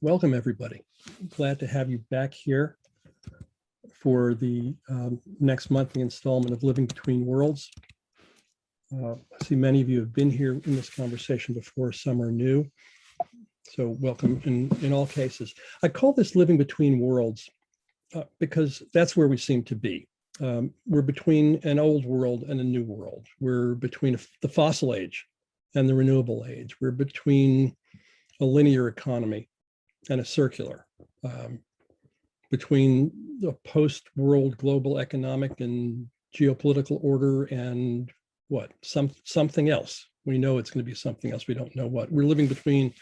Welcome, everybody. Glad to have you back here for the next monthly installment of Living Between Worlds. I see many of you have been here in this conversation before, some are new. So welcome in all cases. I call this Living Between Worlds because that's where we seem to be. We're between an old world and a new world. We're between the fossil age and the renewable age. We're between a linear economy and a circular, between the post-world global economic and geopolitical order and something else. We know it's going to be something else. We don't know what. We're living between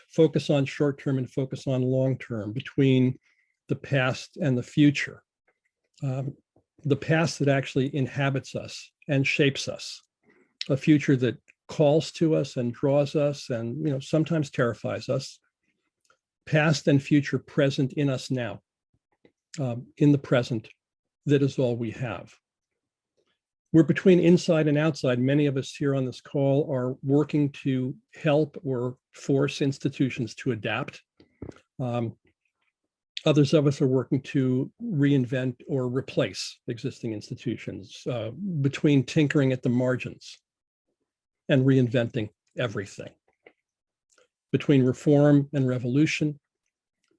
focus on short-term and focus on long-term, between the past and the future. The past that actually inhabits us and shapes us, a future that calls to us and draws us and sometimes terrifies us. Past and future present in us now, in the present, that is all we have. We're between inside and outside. Many of us here on this call are working to help or force institutions to adapt. Others of us are working to reinvent or replace existing institutions, between tinkering at the margins and reinventing everything. Between reform and revolution,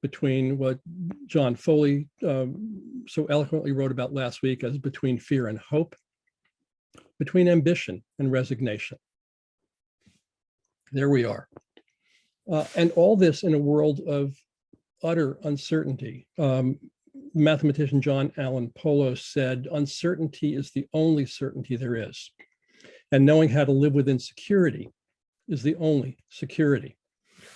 between what John Foley so eloquently wrote about last week as between fear and hope, between ambition and resignation. There we are. And all this in a world of utter uncertainty. Mathematician John Allen Polo said, "Uncertainty is the only certainty there is. And knowing how to live within security is the only security."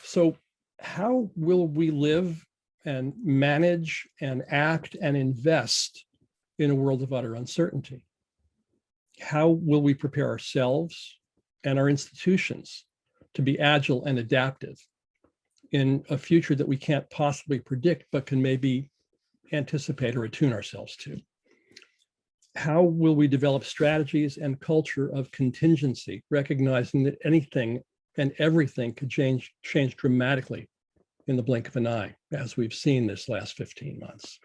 So how will we live and manage and act and invest in a world of utter uncertainty? How will we prepare ourselves and our institutions to be agile and adaptive in a future that we can't possibly predict, but can maybe anticipate or attune ourselves to? How will we develop strategies and culture of contingency, recognizing that anything and everything could change dramatically in the blink of an eye, as we've seen this last 15 months?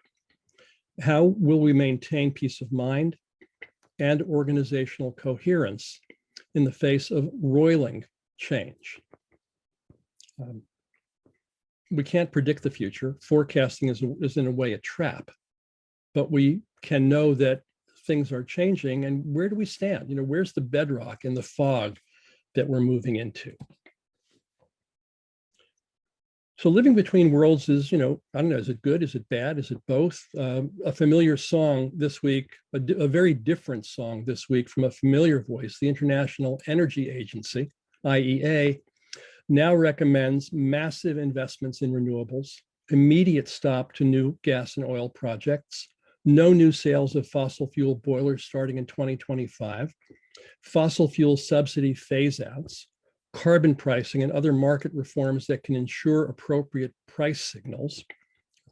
How will we maintain peace of mind and organizational coherence in the face of roiling change? We can't predict the future. Forecasting is in a way a trap, but we can know that things are changing. And where do we stand? Where's the bedrock in the fog that we're moving into? So living between worlds is, I don't know, is it good? Is it bad? Is it both? A familiar song this week, a very different song this week from a familiar voice. The International Energy Agency, IEA, now recommends massive investments in renewables, immediate stop to new gas and oil projects, no new sales of fossil fuel boilers starting in 2025, fossil fuel subsidy phase outs, carbon pricing and other market reforms that can ensure appropriate price signals.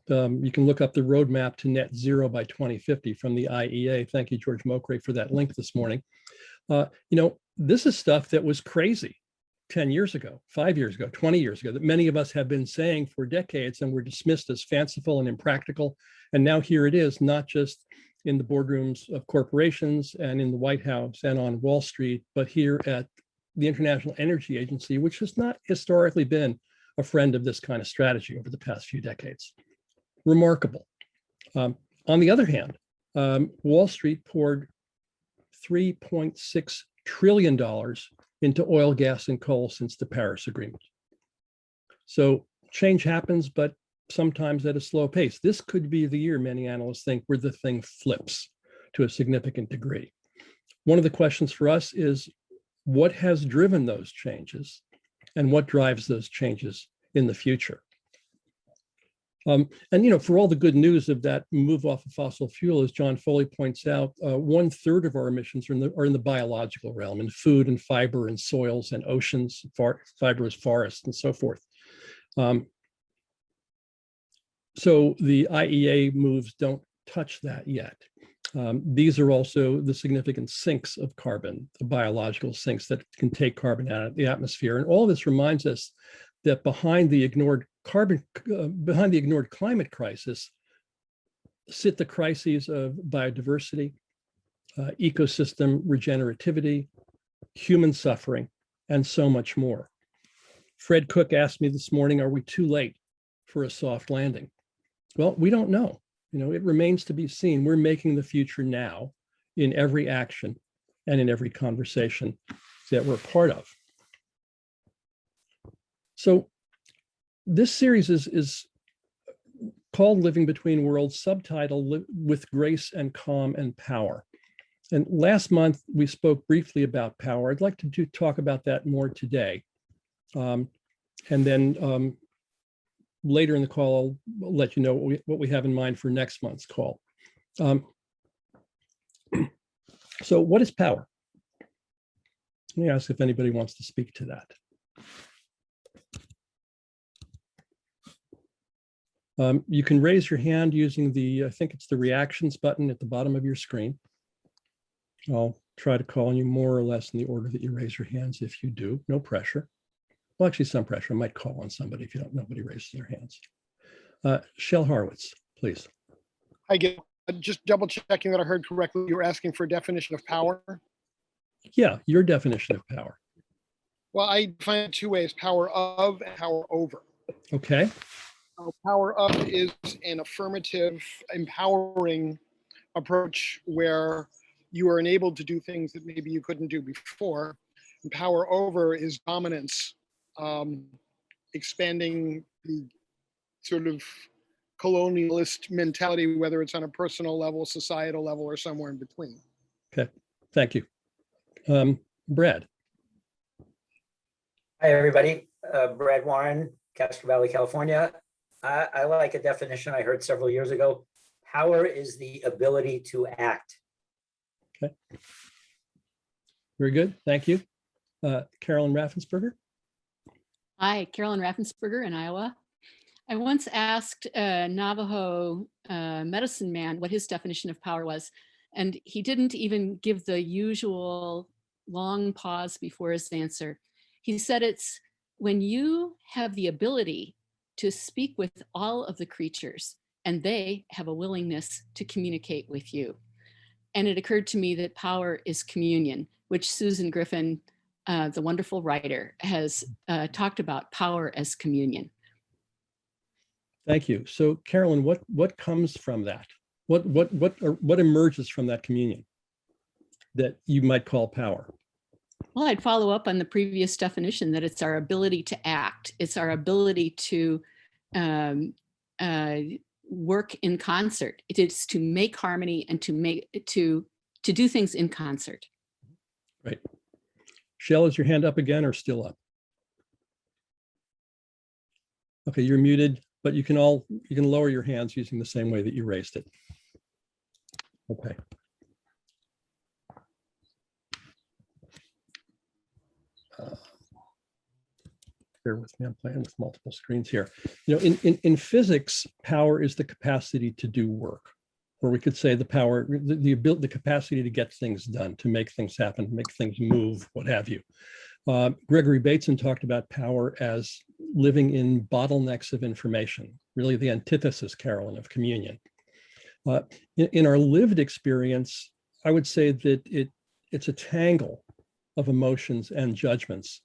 You can look up the roadmap to net zero by 2050 from the IEA. Thank you, George Mokray, for that link this morning. This is stuff that was crazy 10 years ago, 5 years ago, 20 years ago, that many of us have been saying for decades and were dismissed as fanciful and impractical. And now here it is, not just in the boardrooms of corporations and in the White House and on Wall Street, but here at the International Energy Agency, which has not historically been a friend of this kind of strategy over the past few decades. Remarkable. On the other hand, Wall Street poured $3.6 trillion into oil, gas, and coal since the Paris Agreement. So change happens, but sometimes at a slow pace. This could be the year, many analysts think, where the thing flips to a significant degree. One of the questions for us is, what has driven those changes and what drives those changes in the future? And for all the good news of that move off of fossil fuel, as John Foley points out, 1/3 of our emissions are in the biological realm, in food and fiber and soils and oceans, fibrous forests and so forth. So the IEA moves don't touch that yet. These are also the significant sinks of carbon, the biological sinks that can take carbon out of the atmosphere. And all of this reminds us that behind the ignored behind the ignored climate crisis sit the crises of biodiversity, ecosystem regenerativity, human suffering, and so much more. Fred Cook asked me this morning, are we too late for a soft landing? Well, we don't know. It remains to be seen. We're making the future now in every action and in every conversation that we're part of. So this series is called Living Between Worlds, subtitle With Grace and Calm and Power. And last month, we spoke briefly about power. I'd like to talk about that more today. And then later in the call, I'll let you know what we have in mind for next month's call. So what is power? Let me ask if anybody wants to speak to that. You can raise your hand using I think it's the reactions button at the bottom of your screen. I'll try to call on you more or less in the order that you raise your hands if you do. No pressure. Well, actually, some pressure. I might call on somebody if nobody raises their hands. Shel Horowitz, please. Hi, Gil. Just double checking that I heard correctly. You were asking for a definition of power? Yeah, your definition of power. Well, I define it two ways, power of and power over. Okay. Power of is an affirmative, empowering approach where you are enabled to do things that maybe you couldn't do before. And power over is dominance, expanding the sort of colonialist mentality, whether it's on a personal level, societal level, or somewhere in between. Okay, thank you. Brad. Hi, everybody. Brad Warren, Castro Valley, California. I like a definition I heard several years ago. Power is the ability to act. Okay. Very good. Thank you. Carolyn Raffensberger. Hi, Carolyn Raffensberger in Iowa. I once asked a Navajo medicine man what his definition of power was, and he didn't even give the usual long pause before his answer. He said it's when you have the ability to speak with all of the creatures and they have a willingness to communicate with you. And it occurred to me that power is communion, which Susan Griffin, the wonderful writer, has talked about power as communion. Thank you. So, Carolyn, what comes from that? What emerges from that communion that you might call power? Well, I'd follow up on the previous definition that it's our ability to act. It's our ability to work in concert. It is to make harmony and to do things in concert. Right. Shel, is your hand up again or still up? Okay, you're muted, but you can lower your hands using the same way that you raised it. Okay. Bear with me, I'm playing with multiple screens here. In physics, power is the capacity to do work, or we could say the power, the capacity to get things done, to make things happen, make things move, what have you. Gregory Bateson talked about power as living in bottlenecks of information, really the antithesis, Carolyn, of communion. In our lived experience, I would say that it's a tangle of emotions and judgments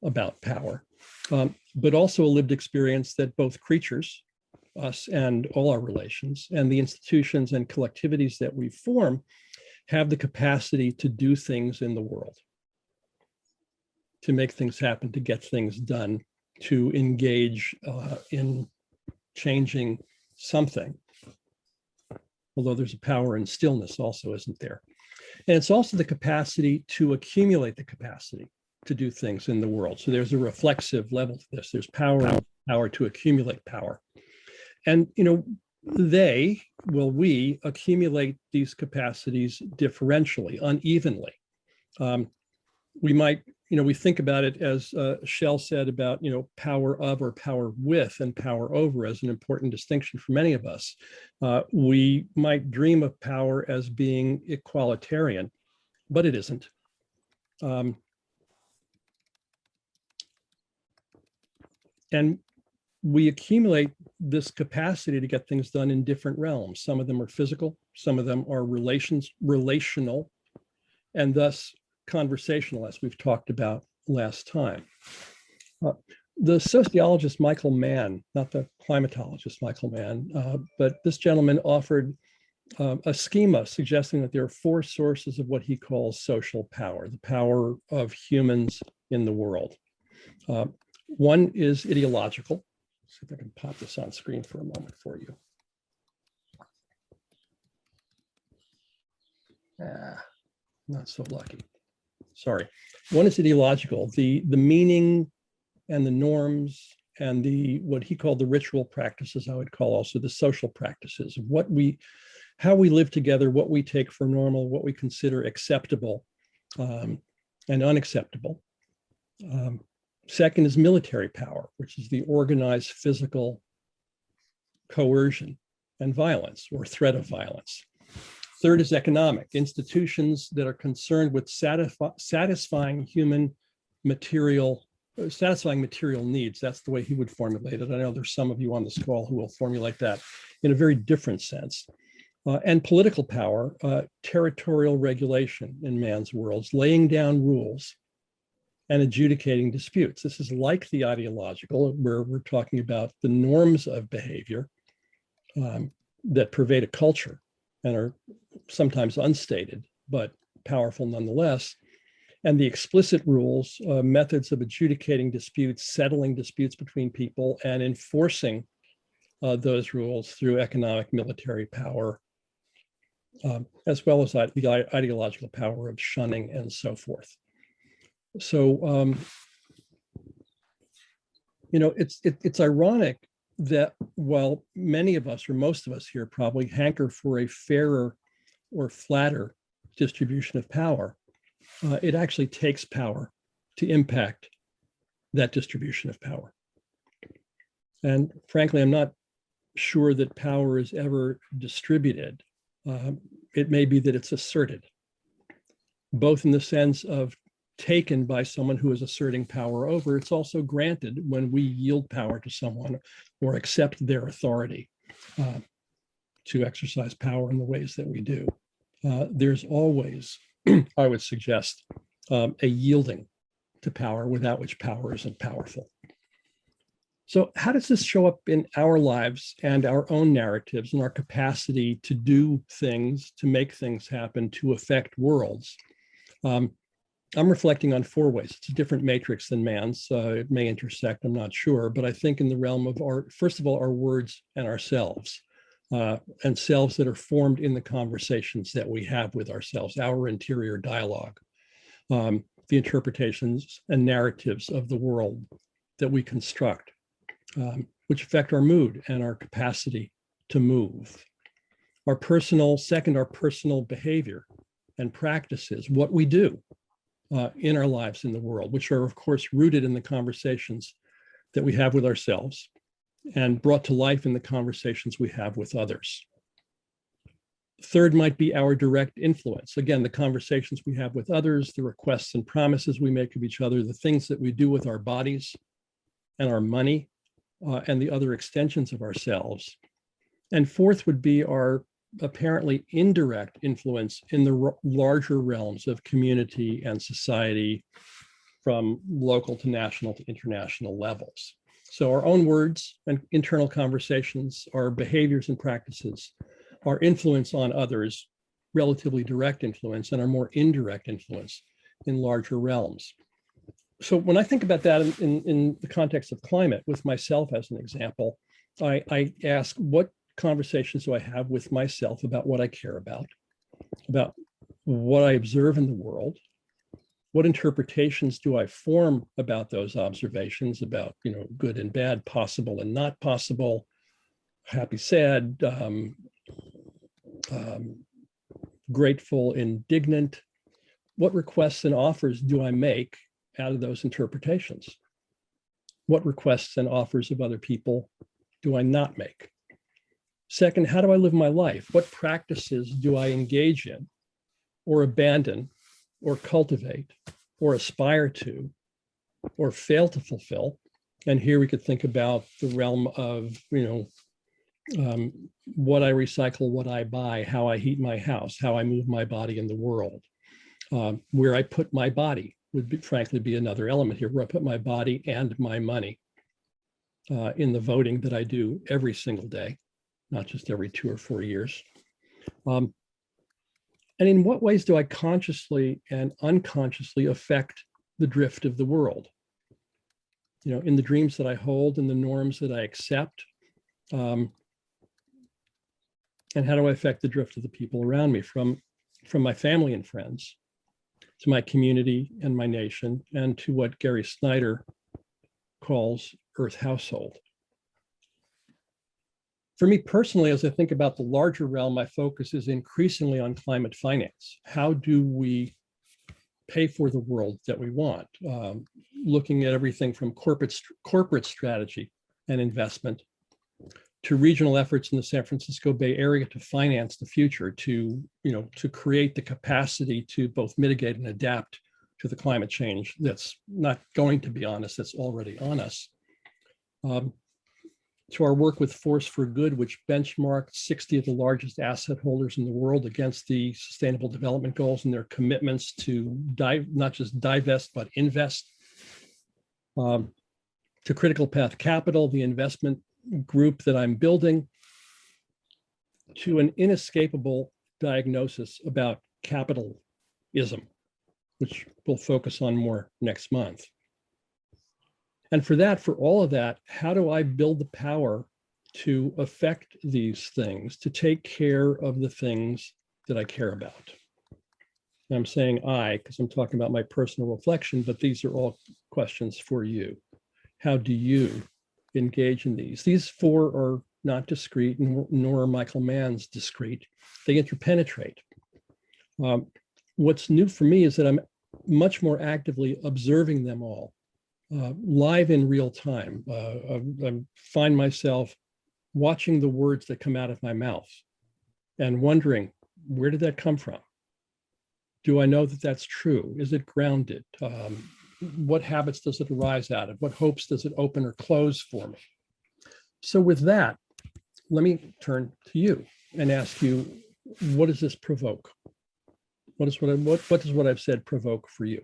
about power, but also a lived experience that both creatures, us and all our relations, and the institutions and collectivities that we form have the capacity to do things in the world, to make things happen, to get things done, to engage in changing something. Although there's a power in stillness also, isn't there? And it's also the capacity to accumulate the capacity to do things in the world. So there's a reflexive level to this. There's power to accumulate power. And, we accumulate these capacities differentially, unevenly. We might, we think about it as Shel said about, power of or power with and power over as an important distinction for many of us. We might dream of power as being equalitarian, but it isn't. And we accumulate this capacity to get things done in different realms. Some of them are physical, some of them are relational, and thus conversational, as we've talked about last time. The sociologist Michael Mann, not the climatologist Michael Mann, but this gentleman offered a schema suggesting that there are four sources of what he calls social power, the power of humans in the world. One is ideological. See if I can pop this on screen for a moment for you. Not so lucky. Sorry. One is ideological, the meaning and the norms and the what he called the ritual practices, I would call also the social practices, how we live together, what we take for normal, what we consider acceptable and unacceptable. Second is military power, which is the organized physical coercion and violence or threat of violence. Third is economic, institutions that are concerned with satisfying material needs. That's the way he would formulate it. I know there's some of you on this call who will formulate that in a very different sense. And political power, territorial regulation in man's worlds, laying down rules and adjudicating disputes. This is like the ideological, where we're talking about the norms of behavior that pervade a culture and are sometimes unstated, but powerful nonetheless. And the explicit rules, methods of adjudicating disputes, settling disputes between people, and enforcing those rules through economic military power, as well as the ideological power of shunning and so forth. So, it's ironic that while many of us, or most of us here probably hanker for a fairer or flatter distribution of power, it actually takes power to impact that distribution of power. And frankly, I'm not sure that power is ever distributed. It may be that it's asserted, both in the sense of taken by someone who is asserting power over. It's also granted when we yield power to someone or accept their authority to exercise power in the ways that we do. There's always, I would suggest, a yielding to power without which power isn't powerful. So how does this show up in our lives and our own narratives and our capacity to do things, to make things happen, to affect worlds? I'm reflecting on four ways. It's a different matrix than man's. It may intersect, I'm not sure, but I think in the realm of first of all, our words and ourselves, and selves that are formed in the conversations that we have with ourselves, our interior dialogue, the interpretations and narratives of the world that we construct, which affect our mood and our capacity to move. Our personal behavior and practices, what we do in our lives in the world, which are of course rooted in the conversations that we have with ourselves and brought to life in the conversations we have with others. Third might be our direct influence. Again, the conversations we have with others, the requests and promises we make of each other, the things that we do with our bodies and our money, and the other extensions of ourselves. And fourth would be our apparently indirect influence in the larger realms of community and society, from local to national to international levels. So our own words and internal conversations, our behaviors and practices, our influence on others, relatively direct influence, and our more indirect influence in larger realms. So when I think about that in the context of climate, with myself as an example, I ask, what conversations do I have with myself about what I care about what I observe in the world? What interpretations do I form about those observations, about good and bad, possible and not possible, happy, sad, grateful, indignant? What requests and offers do I make out of those interpretations? What requests and offers of other people do I not make? Second, how do I live my life? What practices do I engage in or abandon or cultivate or aspire to or fail to fulfill And here we could think about the realm of, what I recycle, what I buy, how I heat my house, how I move my body in the world. Where I put my body would be, frankly, be another element here, where I put my body and my money in the voting that I do every single day, not just every 2 or 4 years. And in what ways do I consciously and unconsciously affect the drift of the world? In the dreams that I hold, in the norms that I accept, and how do I affect the drift of the people around me, from my family and friends to my community and my nation, and to what Gary Snyder calls Earth household. For me personally, as I think about the larger realm, my focus is increasingly on climate finance. How do we pay for the world that we want? Looking at everything from corporate strategy and investment to regional efforts in the San Francisco Bay Area to finance the future, to create the capacity to both mitigate and adapt to the climate change that's not going to be on us, that's already on us. To our work with Force for Good, which benchmarked 60 of the largest asset holders in the world against the Sustainable Development Goals and their commitments to not just divest, but invest. To Critical Path Capital, the investment group that I'm building, to an inescapable diagnosis about capitalism, which we'll focus on more next month. And for all of that, how do I build the power to affect these things, to take care of the things that I care about? And I'm saying I, because I'm talking about my personal reflection, but these are all questions for you. How do you engage in these? These 4 are not discrete, nor are Michael Mann's discrete. They interpenetrate. What's new for me is that I'm much more actively observing them all, live in real time. I find myself watching the words that come out of my mouth and wondering, where did that come from? Do I know that that's true? Is it grounded? What habits does it arise out of? What hopes does it open or close for me? So with that, let me turn to you and ask you, what does this provoke? What does what I've said provoke for you?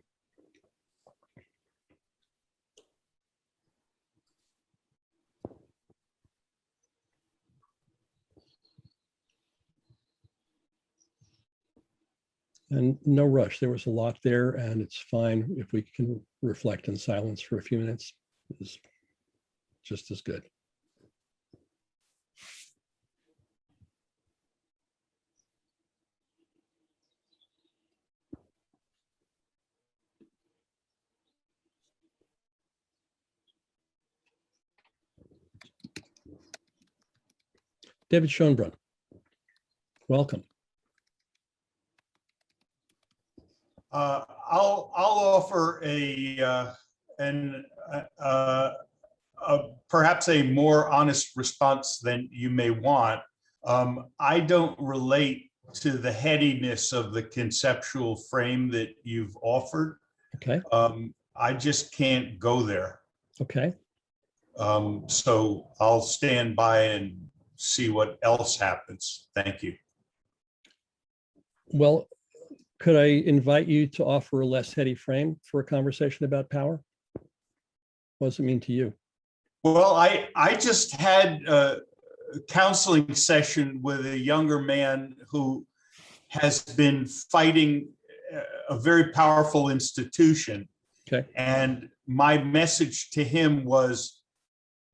And no rush. There was a lot there, and it's fine if we can reflect in silence for a few minutes. It's just as good. David Schoenbrunn, welcome. I'll offer perhaps a more honest response than you may want. I don't relate to the headiness of the conceptual frame that you've offered. Okay. I just can't go there. Okay. So I'll stand by and see what else happens. Thank you. Well, could I invite you to offer a less heady frame for a conversation about power? What does it mean to you? Well, I just had a counseling session with a younger man who has been fighting a very powerful institution. Okay. And my message to him was,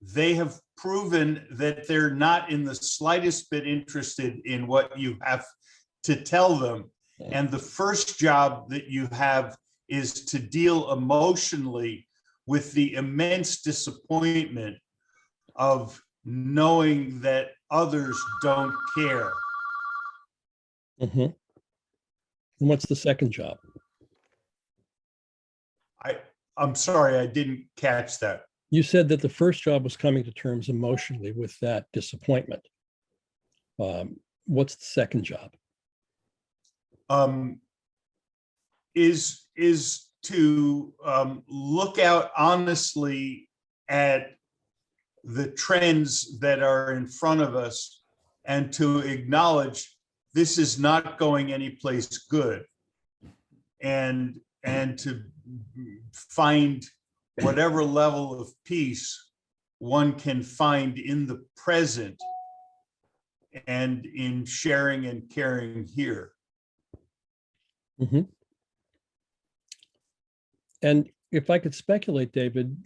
they have proven that they're not in the slightest bit interested in what you have to tell them. And the first job that you have is to deal emotionally with the immense disappointment of knowing that others don't care. Mm-hmm. And what's the second job? I'm sorry, I didn't catch that. You said that the first job was coming to terms emotionally with that disappointment. What's the second job? Is to look out honestly at the trends that are in front of us and to acknowledge this is not going anyplace good, and to find whatever level of peace one can find in the present and in sharing and caring here. Mm-hmm. And if I could speculate, David,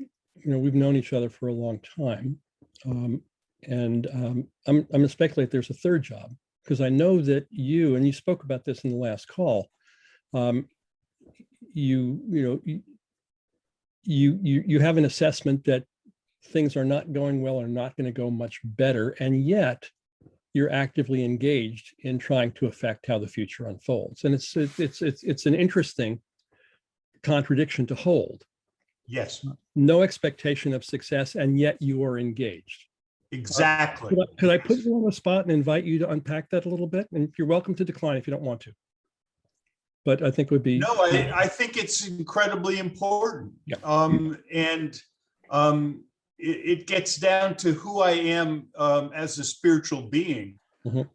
we've known each other for a long time, and I'm going to speculate there's a third job, because I know that you spoke about this in the last call. You have an assessment that things are not going well or not going to go much better, and yet you're actively engaged in trying to affect how the future unfolds. And it's an interesting contradiction to hold. Yes, No expectation of success, and yet you are engaged. exactly. Could I put you on the spot and invite you to unpack that a little bit? And you're welcome to decline if you don't want to. But I think it would be. No, I think it's incredibly important. Yeah. It gets down to who I am as a spiritual being. Mhm.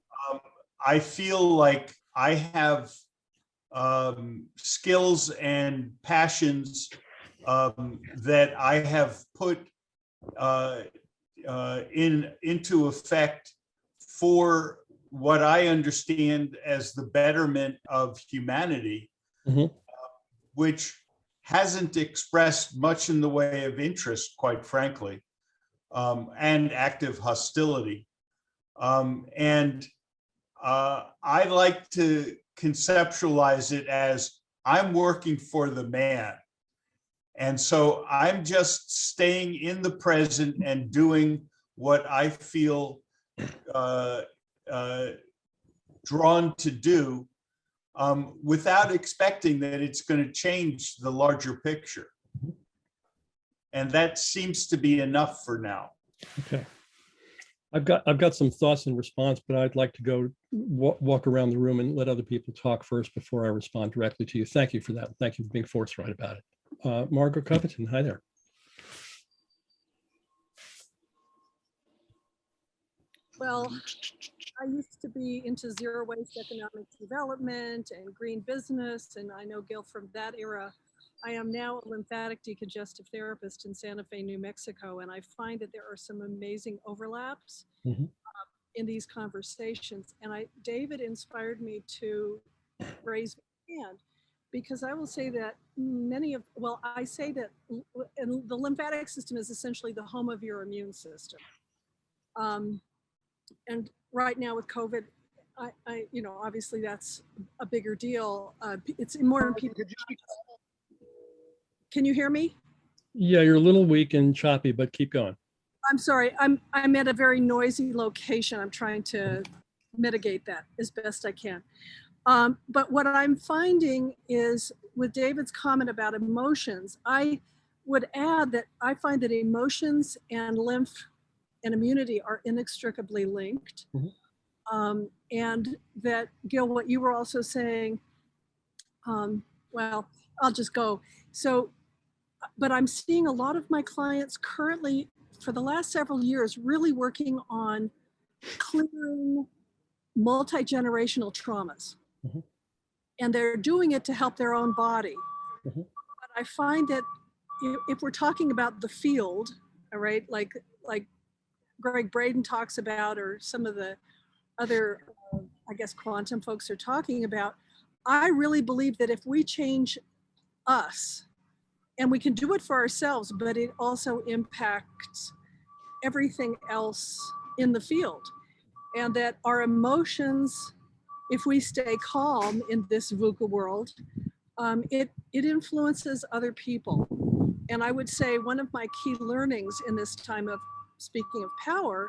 I feel like I have skills and passions that I have put into effect for what I understand as the betterment of humanity, Mhm. which hasn't expressed much in the way of interest, quite frankly, and active hostility. I like to conceptualize it as I'm working for the man. And so I'm just staying in the present and doing what I feel drawn to do, without expecting that it's going to change the larger picture. And that seems to be enough for now. Okay. I've got some thoughts in response, but I'd like to go walk around the room and let other people talk first before I respond directly to you. Thank you for that. Thank you for being forthright about it. Margaret Covington, hi there. Well, I used to be into zero waste economic development and green business, and I know Gil from that era. I am now a lymphatic decongestive therapist in Santa Fe, New Mexico, and I find that there are some amazing overlaps Mhm. in these conversations. And David inspired me to raise my hand, because I will say that I say that and the lymphatic system is essentially the home of your immune system. And right now with COVID, I obviously that's a bigger deal. It's more people. Could you speak? Can you hear me? Yeah, you're a little weak and choppy, but keep going. I'm sorry. I'm at a very noisy location. I'm trying to mitigate that as best I can. But what I'm finding is, with David's comment about emotions, I would add that I find that emotions and lymph and immunity are inextricably linked. Mhm. And that, Gil, what you were also saying, well, I'll just go. So, but I'm seeing a lot of my clients currently, for the last several years, really working on clearing multi-generational traumas. Mhm. And they're doing it to help their own body. Mhm. But I find that if we're talking about the field, all right, like Greg Braden talks about, or some of the other, I guess, quantum folks are talking about, I really believe that if we change us, and we can do it for ourselves, but it also impacts everything else in the field. And that our emotions, if we stay calm in this VUCA world, it influences other people. And I would say one of my key learnings in this time of speaking of power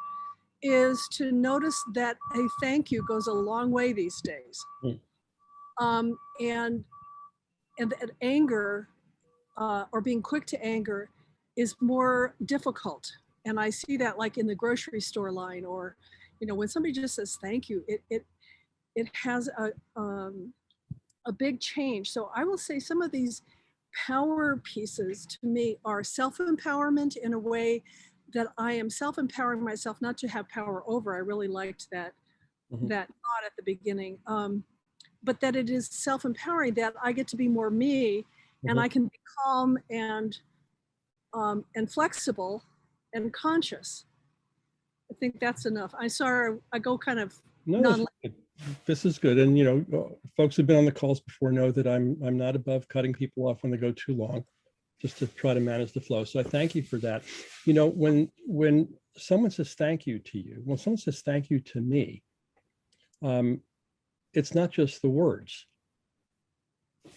is to notice that a thank you goes a long way these days. And that anger, or being quick to anger, is more difficult. And I see that like in the grocery store line, or when somebody just says thank you, it has a big change. So I will say some of these power pieces to me are self-empowerment in a way that I am self-empowering myself, not to have power over. I really liked that, that thought at the beginning. But that it is self-empowering, that I get to be more me, and I can be calm and flexible and conscious. I think that's enough. I go kind of this is good. And, you know, folks who've been on the calls before know that I'm not above cutting people off when they go too long, just to try to manage the flow. So I thank you for that. You know, when someone says thank you to you, when someone says thank you to me, it's not just the words.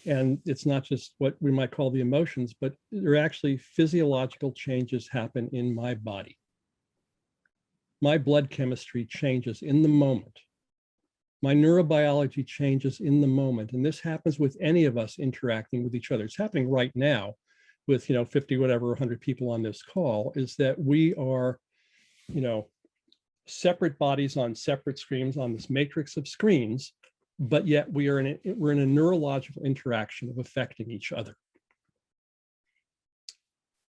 And it's not just what we might call the emotions, but there are actually physiological changes happen in my body. My blood chemistry changes in the moment. My neurobiology changes in the moment. And this happens with any of us interacting with each other. It's happening right now with, you know, 50, whatever, 100 people on this call, is that we are, you know, separate bodies on separate screens on this matrix of screens, but yet we're in a neurological interaction of affecting each other.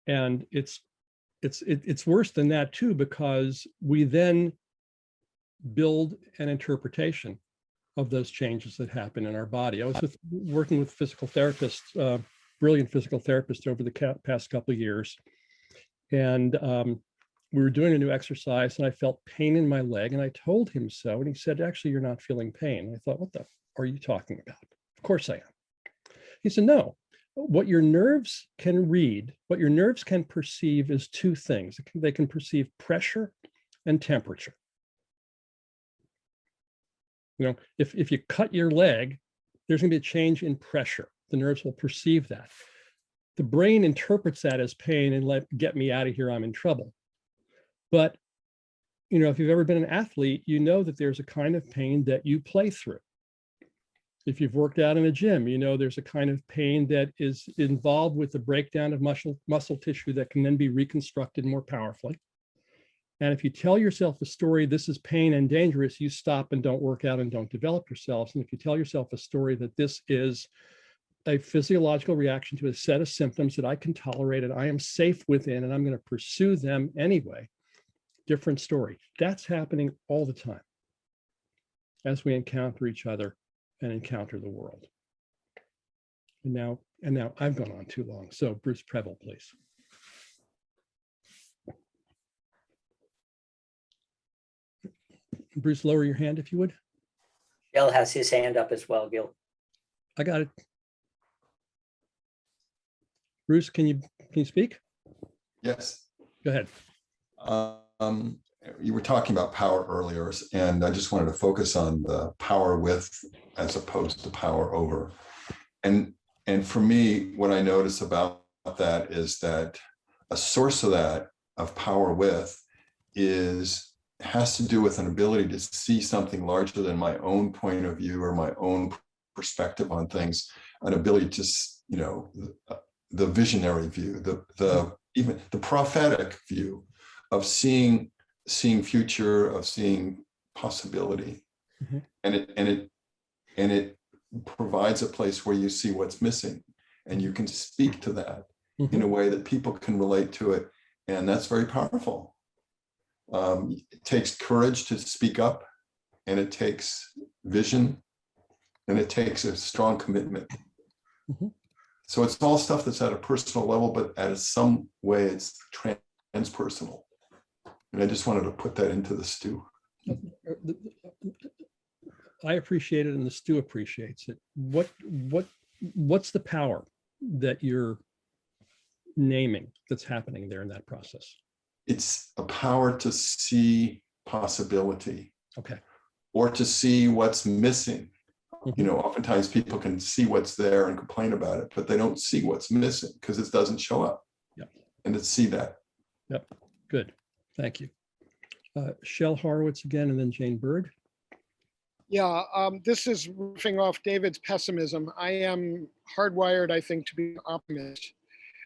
And it's worse than that too, because we then build an interpretation of those changes that happen in our body. I was working with physical therapists, brilliant physical therapist over the past couple of years. And we were doing a new exercise and I felt pain in my leg and I told him so. And he said, actually, you're not feeling pain. And I thought, what the are you talking about? Of course I am. He said, no, what your nerves can read, what your nerves can perceive is two things. They can perceive pressure and temperature. You know, if you cut your leg, there's going to be a change in pressure. The nerves will perceive that. The brain interprets that as pain and get me out of here, I'm in trouble. But, you know, if you've ever been an athlete, you know that there's a kind of pain that you play through. If you've worked out in a gym, you know there's a kind of pain that is involved with the breakdown of muscle tissue that can then be reconstructed more powerfully. And if you tell yourself a story, this is pain and dangerous, you stop and don't work out and don't develop yourselves. And if you tell yourself a story that this is a physiological reaction to a set of symptoms that I can tolerate and I am safe within and I'm going to pursue them anyway, different story. That's happening all the time as we encounter each other and encounter the world. And now I've gone on too long. So Bruce Preble, please. Bruce, lower your hand if you would. Bill has his hand up as well, Gil. I got it. Bruce, can you speak? Yes. Go ahead. You were talking about power earlier, and I just wanted to focus on the power with as opposed to power over. And for me, what I notice about that is that a source of that, of power with, has to do with an ability to see something larger than my own point of view or my own perspective on things, an ability to, you know, the visionary view, even the prophetic view of seeing future, of seeing possibility. Mm-hmm. and it provides a place where you see what's missing and you can speak to that mm-hmm. in a way that people can relate to it. And that's very powerful. It takes courage to speak up, and it takes vision, and it takes a strong commitment. Mm-hmm. So it's all stuff that's at a personal level, but at some way it's transpersonal. And I just wanted to put that into the stew. I appreciate it, and the stew appreciates it. What's the power that you're naming that's happening there in that process? It's a power to see possibility. Okay. Or to see what's missing. Mm-hmm. You know, oftentimes people can see what's there and complain about it, but they don't see what's missing because it doesn't show up. Yep. And to see that. Yep. Good. Thank you. Shel Horowitz again, and then Jane Bird. Yeah, this is riffing off David's pessimism. I am hardwired, I think, to be an optimist.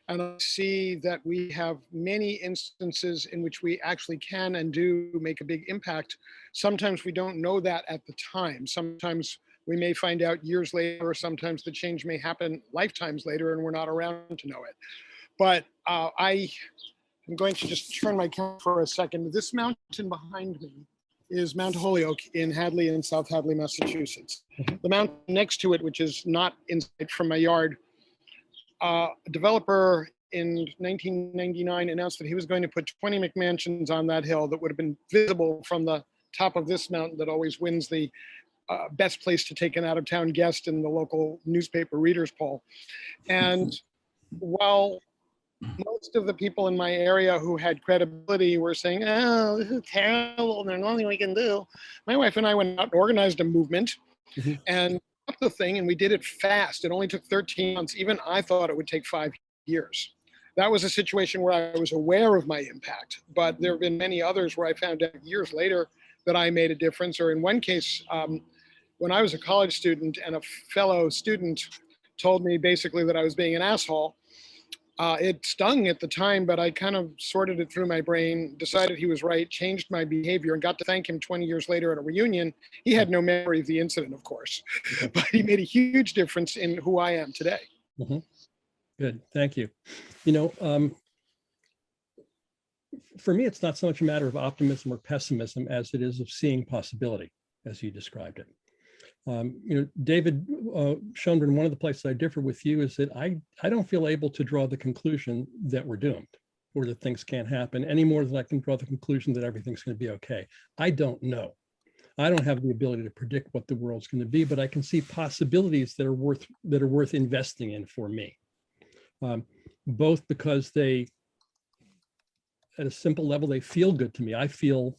And I see that we have many instances in which we actually can and do make a big impact. Sometimes we don't know that at the time. Sometimes We may find out years later, or sometimes the change may happen lifetimes later and we're not around to know it. But I am going to just turn my camera for a second. This mountain behind me is Mount Holyoke in Hadley in South Hadley, Massachusetts. The mountain next to it, which is not in sight from my yard, a developer in 1999 announced that he was going to put 20 McMansions on that hill that would have been visible from the top of this mountain that always wins the best place to take an out-of-town guest in the local newspaper readers poll. And while most of the people in my area who had credibility were saying, oh, this is terrible, there's nothing we can do, my wife and I went out and organized a movement and up the thing, and we did it fast. It only took 13 months. Even I thought it would take 5 years. That was a situation where I was aware of my impact, but there have been many others where I found out years later that I made a difference. Or in one case, when I was a college student and a fellow student told me basically that I was being an asshole, it stung at the time, but I kind of sorted it through my brain, decided he was right, changed my behavior, and got to thank him 20 years later at a reunion. He had no memory of the incident, of course, but he made a huge difference in who I am today. Good, thank you. You know, for me, it's not so much a matter of optimism or pessimism as it is of seeing possibility, as you described it. You know, David Schoenbrunn, one of the places I differ with you is that I don't feel able to draw the conclusion that we're doomed or that things can't happen any more than I can draw the conclusion that everything's going to be okay. I don't know. I don't have the ability to predict what the world's going to be, but I can see possibilities that are worth investing in for me. Both because they, at a simple level, they feel good to me. I feel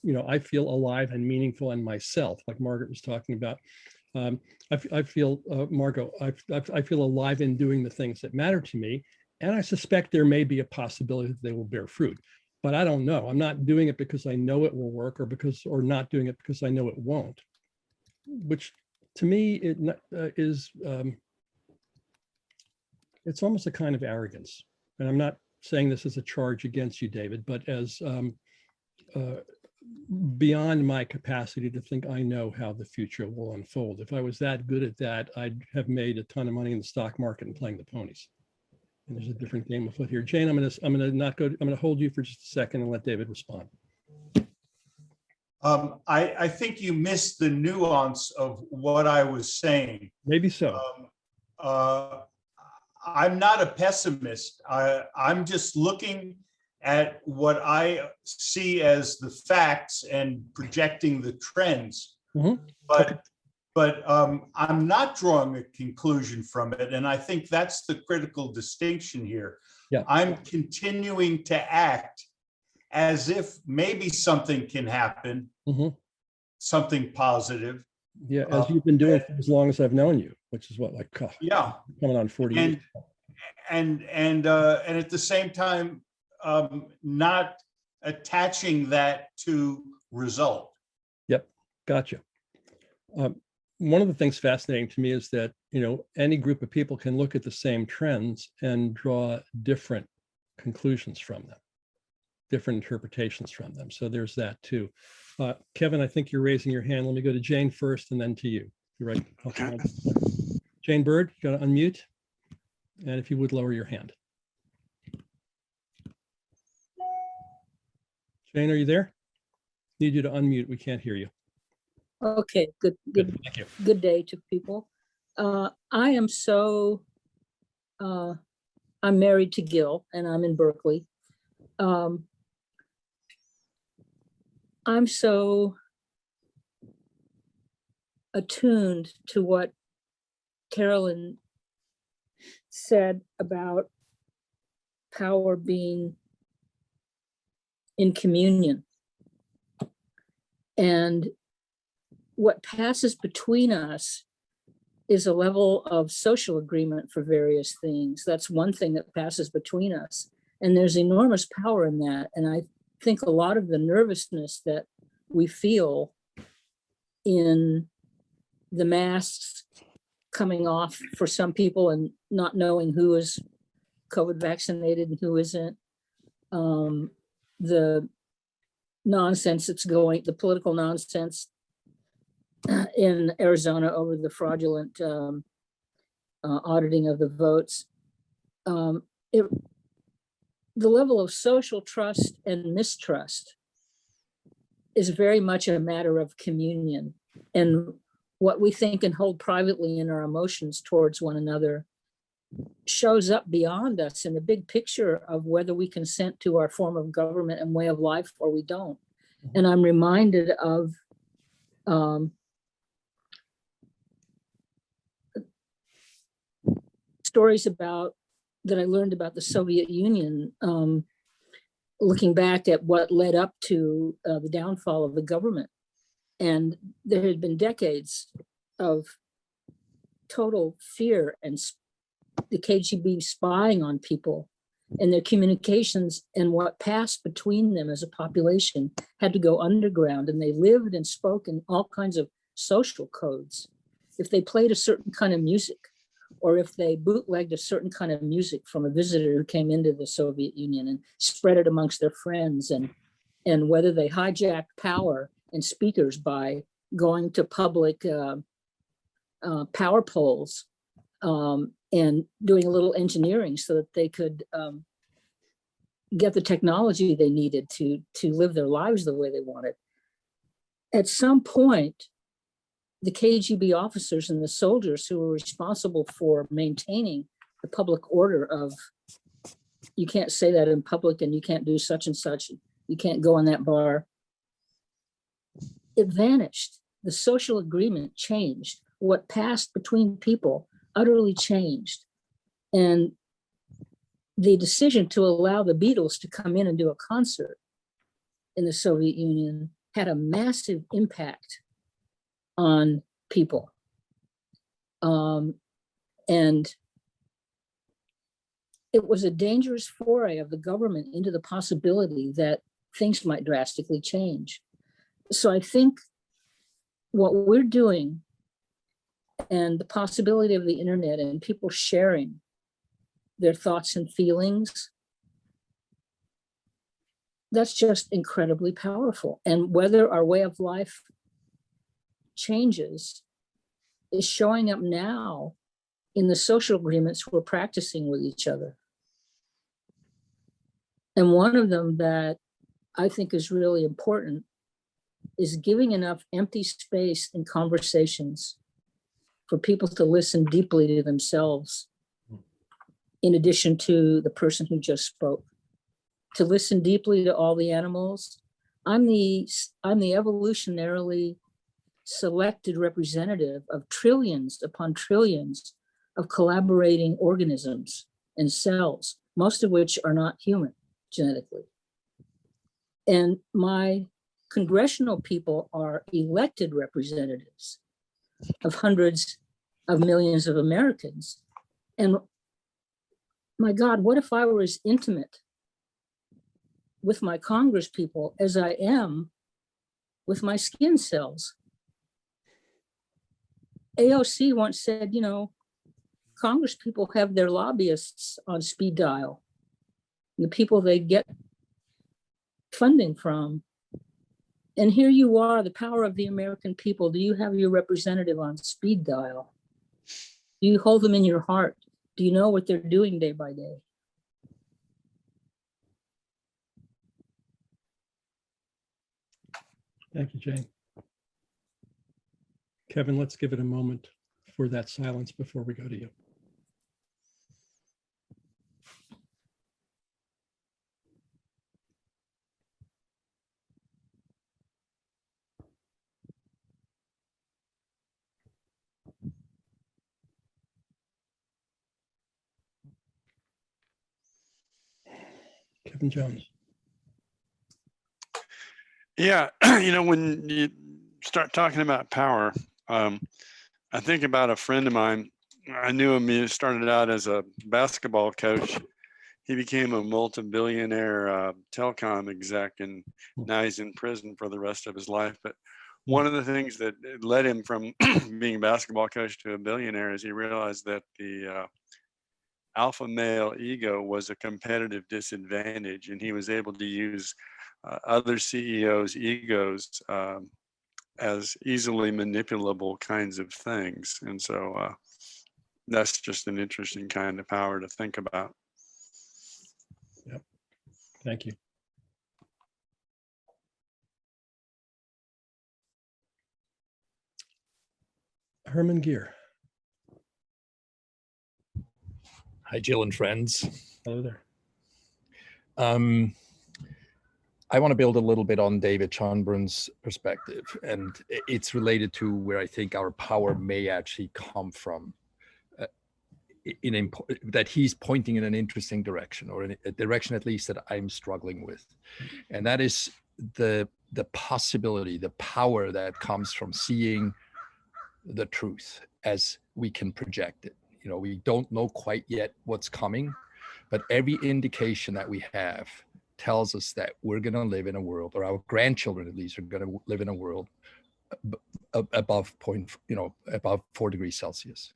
alive and meaningful in myself, like Margaret was talking about. I feel, Margot, I feel alive in doing the things that matter to me. And I suspect there may be a possibility that they will bear fruit, but I don't know. I'm not doing it because I know it will work or not doing it because I know it won't, which to me, it's almost a kind of arrogance. And I'm not saying this as a charge against you, David, but as beyond my capacity to think I know how the future will unfold. If I was that good at that, I'd have made a ton of money in the stock market and playing the ponies. And there's a different game afoot here. Jane, I'm gonna hold you for just a second and let David respond. I think you missed the nuance of what I was saying. Maybe so. I'm not a pessimist. I'm just looking at what I see as the facts and projecting the trends. But I'm not drawing a conclusion from it. And I think that's the critical distinction here. Yeah. I'm continuing to act as if maybe something can happen, something positive. Yeah, as you've been doing for as long as I've known you, which is what, like, coming on 40 years. And at the same time, not attaching that to result. Yep, gotcha. One of the things fascinating to me is that, you know, any group of people can look at the same trends and draw different conclusions from them, different interpretations from them. So there's that too. Kevin, I think you're raising your hand. Let me go to Jane first and then to you. You're right. Okay. Jane Bird, you got to unmute. And if you would lower your hand. Jane, are you there? Need you to unmute. We can't hear you. Okay, Thank you. good day to people. I am so, I'm married to Gil and I'm in Berkeley. I'm so attuned to what Carolyn said about power being in communion. And what passes between us is a level of social agreement for various things. That's one thing that passes between us. And there's enormous power in that. And I think a lot of the nervousness that we feel in the masks coming off for some people and not knowing who is COVID vaccinated and who isn't, the nonsense that's going, the political nonsense in Arizona over the fraudulent auditing of the votes. The level of social trust and mistrust is very much a matter of communion, and what we think and hold privately in our emotions towards one another shows up beyond us in the big picture of whether we consent to our form of government and way of life or we don't. And I'm reminded of stories about that I learned about the Soviet Union, looking back at what led up to the downfall of the government. And there had been decades of total fear and the KGB spying on people, and their communications and what passed between them as a population had to go underground, and they lived and spoke in all kinds of social codes. If they played a certain kind of music, or if they bootlegged a certain kind of music from a visitor who came into the Soviet Union and spread it amongst their friends, and whether they hijacked power and speakers by going to public power poles and doing a little engineering so that they could get the technology they needed to live their lives the way they wanted. At some point, the KGB officers and the soldiers who were responsible for maintaining the public order of, you can't say that in public and you can't do such and such, you can't go in that bar, it vanished. The social agreement changed. What passed between people utterly changed. And the decision to allow the Beatles to come in and do a concert in the Soviet Union had a massive impact on people. And it was a dangerous foray of the government into the possibility that things might drastically change. So I think what we're doing and the possibility of the internet and people sharing their thoughts and feelings, that's just incredibly powerful. And whether our way of life changes is showing up now in the social agreements we're practicing with each other. And one of them that I think is really important is giving enough empty space in conversations for people to listen deeply to themselves, in addition to the person who just spoke, to listen deeply to all the animals. I'm the evolutionarily selected representative of trillions upon trillions of collaborating organisms and cells, most of which are not human genetically. And my congressional people are elected representatives of hundreds of millions of Americans. And my God, what if I were as intimate with my Congress people as I am with my skin cells? AOC once said, you know, Congress people have their lobbyists on speed dial, the people they get funding from. And here you are, the power of the American people. Do you have your representative on speed dial? Do you hold them in your heart? Do you know what they're doing day by day? Thank you, Jane. Kevin, let's give it a moment for that silence before we go to you. Kevin Jones. Yeah, you know, when you start talking about power, I think about a friend of mine. I knew him. He started out as a basketball coach. He became a multi-billionaire telecom exec, and now he's in prison for the rest of his life. But one of the things that led him from being a basketball coach to a billionaire is he realized that the alpha male ego was a competitive disadvantage, and he was able to use other CEOs' egos as easily manipulable kinds of things. And so that's just an interesting kind of power to think about. Yep. Thank you. Herman Gear. Hi, Jill and friends. Hello there. I want to build a little bit on David Schonbrun's perspective, and it's related to where I think our power may actually come from, that he's pointing in an interesting direction, or in a direction at least that I'm struggling with. And that is the possibility, the power that comes from seeing the truth as we can project it. You know, we don't know quite yet what's coming, but every indication that we have tells us that we're going to live in a world, or our grandchildren at least are going to live in a world above above 4 degrees Celsius.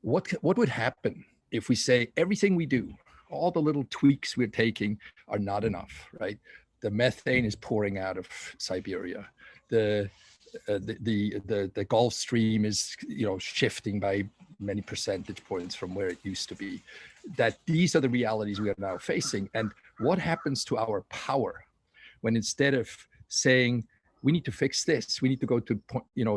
What would happen if we say everything we do, all the little tweaks we're taking are not enough, right? The methane is pouring out of Siberia. The Gulf Stream is, shifting by many percentage points from where it used to be. That these are the realities we are now facing. And what happens to our power when instead of saying we need to fix this, we need to go to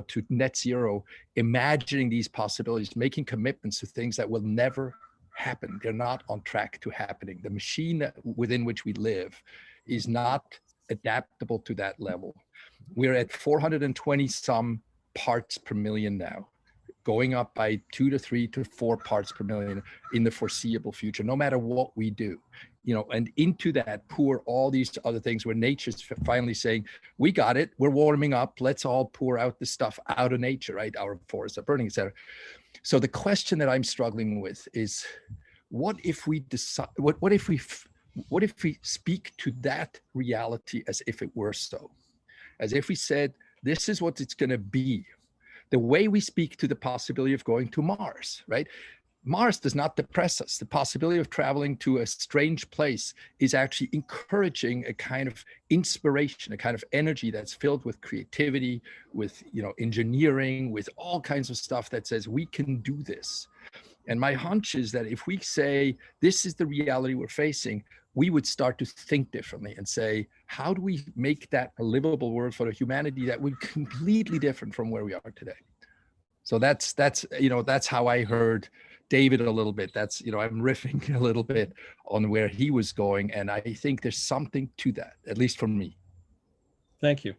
to net zero, imagining these possibilities, making commitments to things that will never happen. They're not on track to happening. The machine within which we live is not adaptable to that level. We're at 420 some parts per million now, going up by 2 to 3 to 4 parts per million in the foreseeable future, no matter what we do. And into that pour all these other things where nature's finally saying, we got it, we're warming up, let's all pour out the stuff out of nature, right? Our forests are burning, et cetera. So the question that I'm struggling with is, what if we decide, what if we speak to that reality as if it were so? As if we said, this is what it's going to be. The way we speak to the possibility of going to Mars, right? Mars does not depress us. The possibility of traveling to a strange place is actually encouraging a kind of inspiration, a kind of energy that's filled with creativity, with engineering, with all kinds of stuff that says we can do this. And my hunch is that if we say this is the reality we're facing, we would start to think differently and say, how do we make that a livable world for a humanity that would be completely different from where we are today? So that's how I heard David a little bit. That's, I'm riffing a little bit on where he was going. And I think there's something to that, at least for me. Thank you.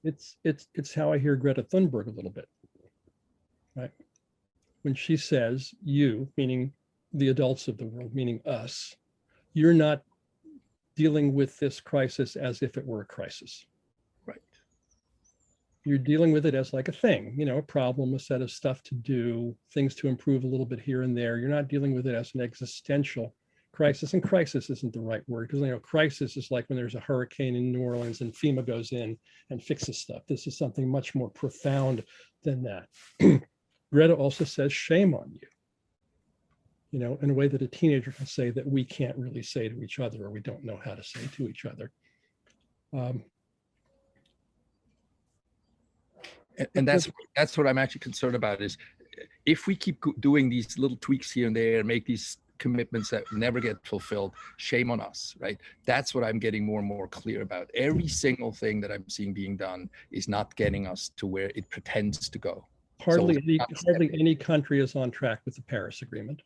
It's how I hear Greta Thunberg a little bit, right? When she says, you, meaning the adults of the world, meaning us, you're not dealing with this crisis as if it were a crisis. Right. You're dealing with it as like a thing, a problem, a set of stuff to do, things to improve a little bit here and there. You're not dealing with it as an existential crisis. And crisis isn't the right word, because crisis is like when there's a hurricane in New Orleans and FEMA goes in and fixes stuff. This is something much more profound than that. Greta also says, shame on you. In a way that a teenager can say that we can't really say to each other, or we don't know how to say to each other. And that's what I'm actually concerned about, is if we keep doing these little tweaks here and there, make these commitments that never get fulfilled, shame on us, right? That's what I'm getting more and more clear about. Every single thing that I'm seeing being done is not getting us to where it pretends to go. Hardly any country is on track with the Paris Agreement.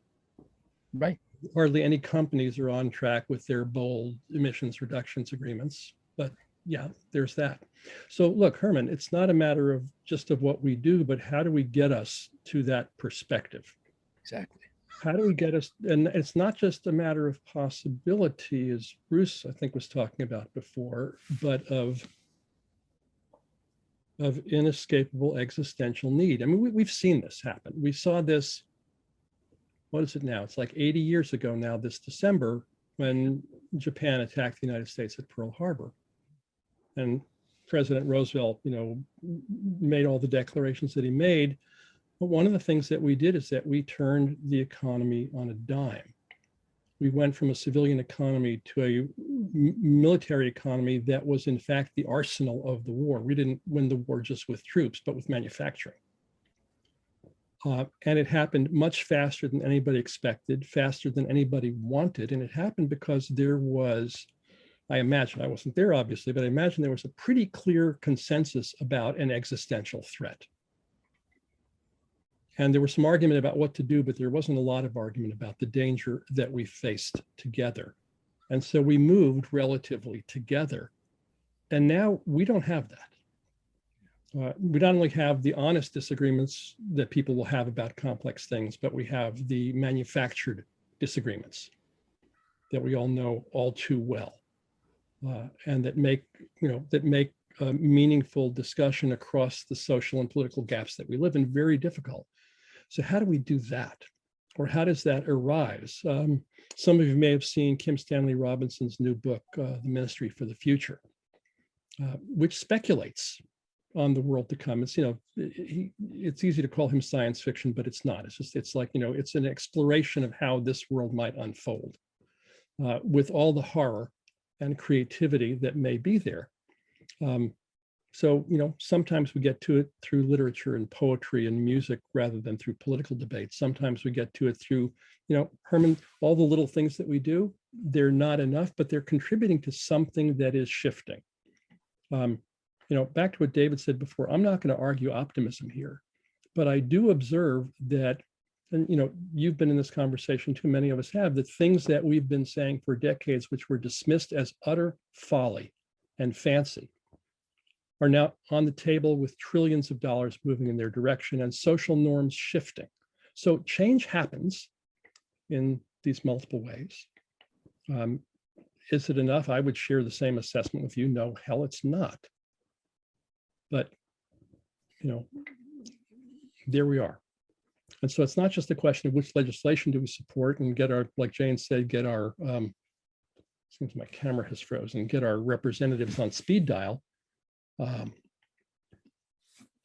Right. Hardly any companies are on track with their bold emissions reductions agreements, but yeah, there's that. So look, Herman, it's not a matter of just of what we do, but how do we get us to that perspective? Exactly. How do we get us, and it's not just a matter of possibility, as Bruce, I think, was talking about before, but of inescapable existential need. I mean, we've seen this happen. We saw this, what is it now? It's like 80 years ago now, this December, when Japan attacked the United States at Pearl Harbor. And President Roosevelt, made all the declarations that he made. But one of the things that we did is that we turned the economy on a dime. We went from a civilian economy to a military economy that was in fact the arsenal of the war. We didn't win the war just with troops, but with manufacturing. And it happened much faster than anybody expected, faster than anybody wanted. And it happened because there was, I imagine, I wasn't there obviously, but I imagine there was a pretty clear consensus about an existential threat. And there was some argument about what to do, but there wasn't a lot of argument about the danger that we faced together. And so we moved relatively together. And now we don't have that. We not only have the honest disagreements that people will have about complex things, but we have the manufactured disagreements that we all know all too well, and that make meaningful discussion across the social and political gaps that we live in very difficult. So how do we do that? Or how does that arise? Some of you may have seen Kim Stanley Robinson's new book, The Ministry for the Future, which speculates on the world to come. It's, it's easy to call him science fiction, but it's not. It's like, it's an exploration of how this world might unfold with all the horror and creativity that may be there. So, sometimes we get to it through literature and poetry and music rather than through political debate. Sometimes we get to it through, Herman, all the little things that we do, they're not enough, but they're contributing to something that is shifting. Back to what David said before, I'm not going to argue optimism here, but I do observe that, and you've been in this conversation too, many of us have, that things that we've been saying for decades, which were dismissed as utter folly and fancy, are now on the table with trillions of dollars moving in their direction and social norms shifting. So change happens in these multiple ways. Is it enough? I would share the same assessment with you. No, hell, it's not. But, there we are. And so it's not just a question of which legislation do we support and get our, like Jane said, get our, seems my camera has frozen, get our representatives on speed dial.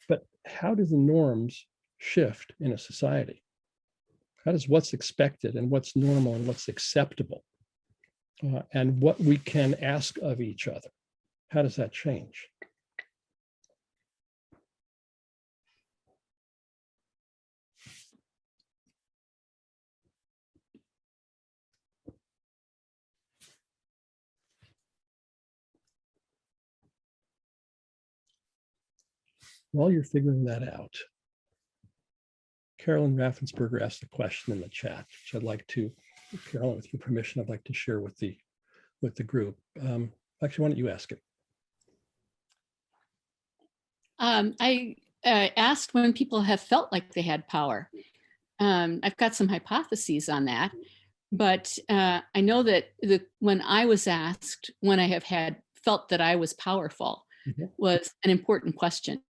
But how do the norms shift in a society? How does what's expected and what's normal and what's acceptable and what we can ask of each other, how does that change? While you're figuring that out, Carolyn Raffensberger asked a question in the chat, which I'd like to, Carolyn, with your permission, I'd like to share with the group. Actually, why don't you ask it? I asked when people have felt like they had power. I've got some hypotheses on that, but I know that when I was asked when I have felt that I was powerful was an important question.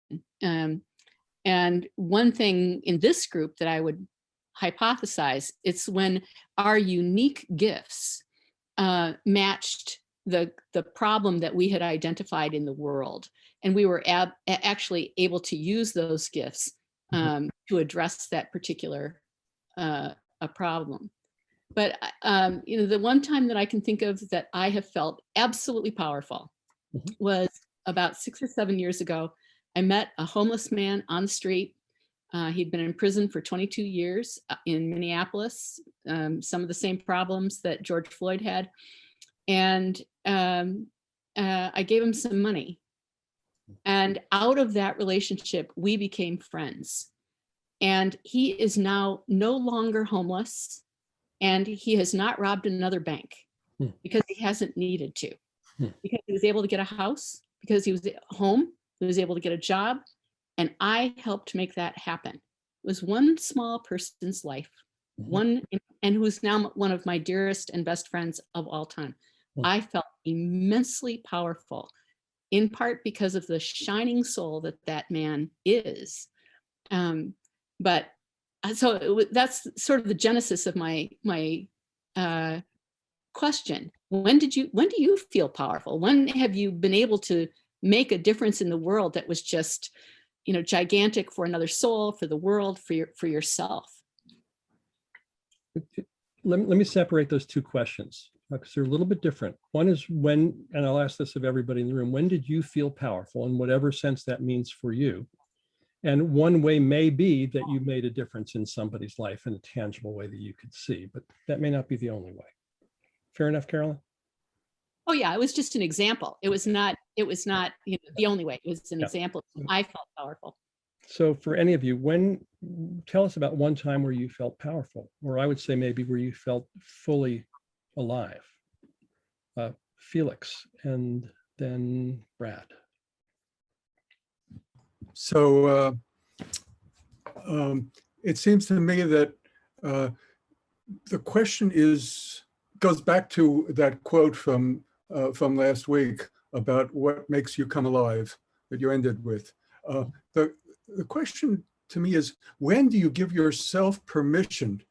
And one thing in this group that I would hypothesize, it's when our unique gifts matched the problem that we had identified in the world. And we were actually able to use those gifts to address that particular a problem. But the one time that I can think of that I have felt absolutely powerful was about 6 or 7 years ago. I met a homeless man on the street. He'd been in prison for 22 years in Minneapolis, some of the same problems that George Floyd had. And I gave him some money. And out of that relationship, we became friends. And he is now no longer homeless. And he has not robbed another bank because he hasn't needed to. Because he was able to get a house, because he was at home, he was able to get a job. And I helped make that happen. It was one small person's life, and who's now one of my dearest and best friends of all time. I felt immensely powerful, in part because of the shining soul that man is. But so that's sort of the genesis of my question. When do you feel powerful? When have you been able to make a difference in the world that was just, gigantic for another soul, for the world, for yourself? let me separate those two questions because they're a little bit different. One is when, and I'll ask this of everybody in the room, when did you feel powerful in whatever sense that means for you? And one way may be that you made a difference in somebody's life in a tangible way that you could see, but that may not be the only way. Fair enough, Carolyn? Oh yeah, it was just an example. It was not the only way. It was an example. I felt powerful. So for any of you, tell us about one time where you felt powerful, or I would say maybe where you felt fully alive. Felix, and then Brad. So it seems to me that the question goes back to that quote from last week about what makes you come alive that you ended with. The question to me is, when do you give yourself permission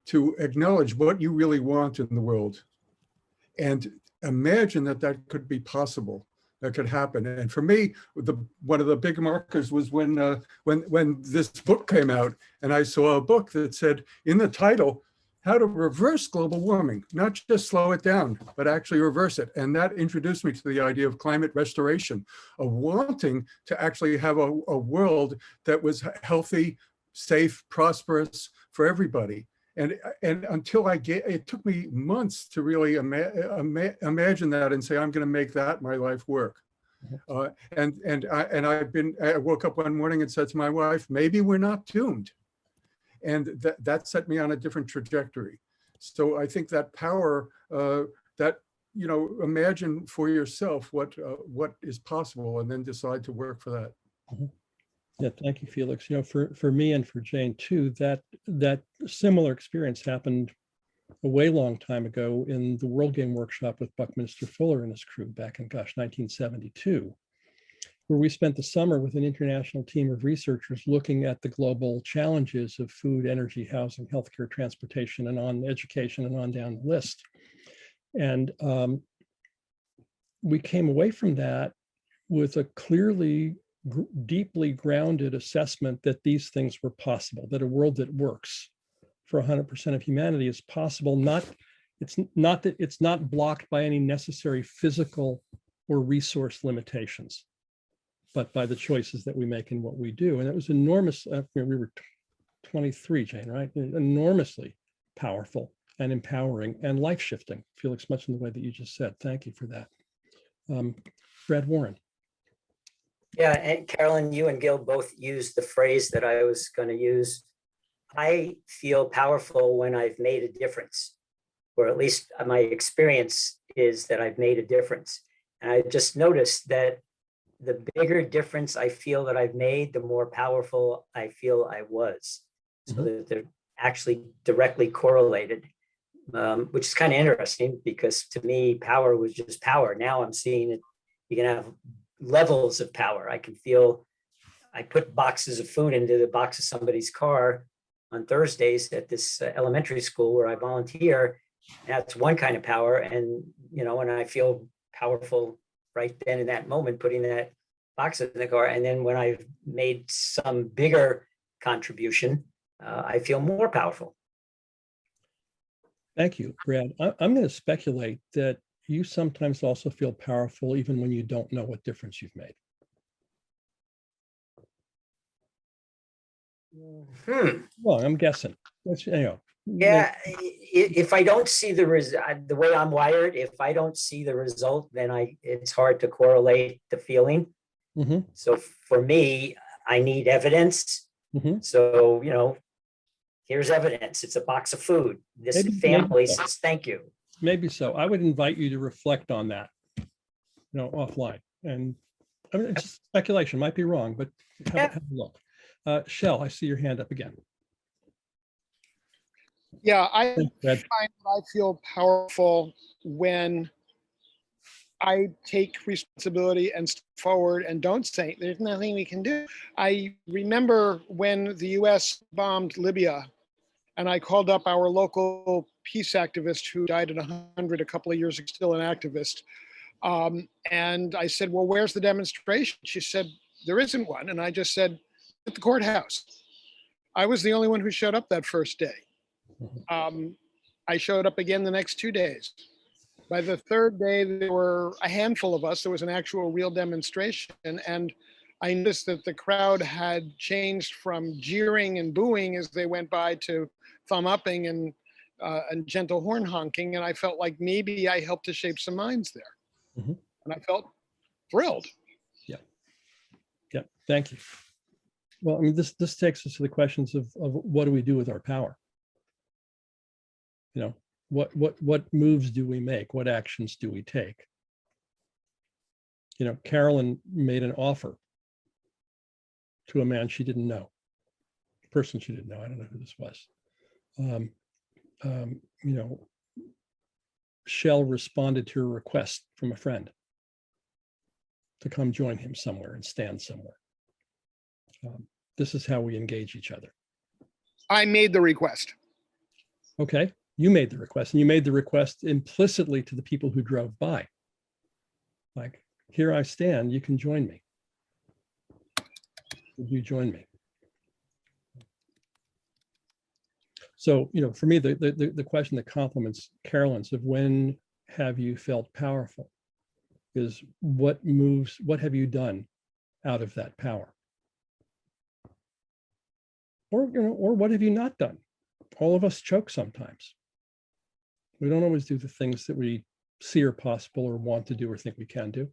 to acknowledge what you really want in the world and imagine that that could be possible, that could happen? And for me, one of the big markers was when this book came out, and I saw a book that said in the title, how to reverse global warming, not just slow it down, but actually reverse it. And that introduced me to the idea of climate restoration, of wanting to actually have a world that was healthy, safe, prosperous for everybody. And until it took me months to really imagine that and say, I'm going to make that my life work. I woke up one morning and said to my wife, maybe we're not doomed. And that set me on a different trajectory. So I think that power, imagine for yourself what is possible and then decide to work for that. Mm-hmm. Yeah, thank you, Felix. For me and for Jane too, that similar experience happened a way long time ago in the World Game Workshop with Buckminster Fuller and his crew back in, 1972. Where we spent the summer with an international team of researchers looking at the global challenges of food, energy, housing, healthcare, transportation, and on education and on down the list. And we came away from that with a clearly, deeply grounded assessment that these things were possible, that a world that works for 100% of humanity is possible. It's not blocked by any necessary physical or resource limitations, but by the choices that we make in what we do. And it was enormous. We were 23, Jane, right? Enormously powerful and empowering and life-shifting. Felix, much in the way that you just said. Thank you for that. Brad Warren. Yeah, and Carolyn, you and Gil both used the phrase that I was going to use. I feel powerful when I've made a difference, or at least my experience is that I've made a difference. And I just noticed that the bigger difference I feel that I've made, the more powerful I feel I was. So that they're actually directly correlated, which is kind of interesting because to me, power was just power. Now I'm seeing it, you can have levels of power. I can feel, I put boxes of food into the box of somebody's car on Thursdays at this elementary school where I volunteer. That's one kind of power. And, and I feel powerful right then in that moment, putting that box in the car. And then when I've made some bigger contribution, I feel more powerful. Thank you, Brad. I'm going to speculate that you sometimes also feel powerful even when you don't know what difference you've made. Well, I'm guessing. Yeah, if I don't see the way I'm wired, if I don't see the result, then it's hard to correlate the feeling. Mm-hmm. So for me, I need evidence. Mm-hmm. So, here's evidence. It's a box of food. This family says thank you. Maybe so. I would invite you to reflect on that, offline. And I mean, it's just speculation, might be wrong, but have a look. Shell, I see your hand up again. Yeah, I find that I feel powerful when I take responsibility and step forward and don't say, there's nothing we can do. I remember when the US bombed Libya, and I called up our local peace activist who died at 100 a couple of years ago, still an activist. And I said, well, where's the demonstration? She said, there isn't one. And I just said, at the courthouse. I was the only one who showed up that first day. I I showed up again the next 2 days. By the third day, there were a handful of us. There was an actual real demonstration. And I noticed that the crowd had changed from jeering and booing as they went by to thumb upping and gentle horn honking. And I felt like maybe I helped to shape some minds there. Mhm. And I felt thrilled. Yeah, thank you. Well, I mean, this takes us to the questions of what do we do with our power? You know, what moves do we make? What actions do we take? You know, Carolyn made an offer to a man she didn't know, a person she didn't know. I don't know who this was. You know, Shell responded to a request from a friend to come join him somewhere and stand somewhere. This is how we engage each other. I made the request. Okay, you made the request, and you made the request implicitly to the people who drove by. Like, here I stand, you can join me. Would you join me? So, you know, for me, the question that complements Carolyn's of when have you felt powerful is what have you done out of that power? Or, you know, or what have you not done? All of us choke sometimes. We don't always do the things that we see are possible or want to do or think we can do.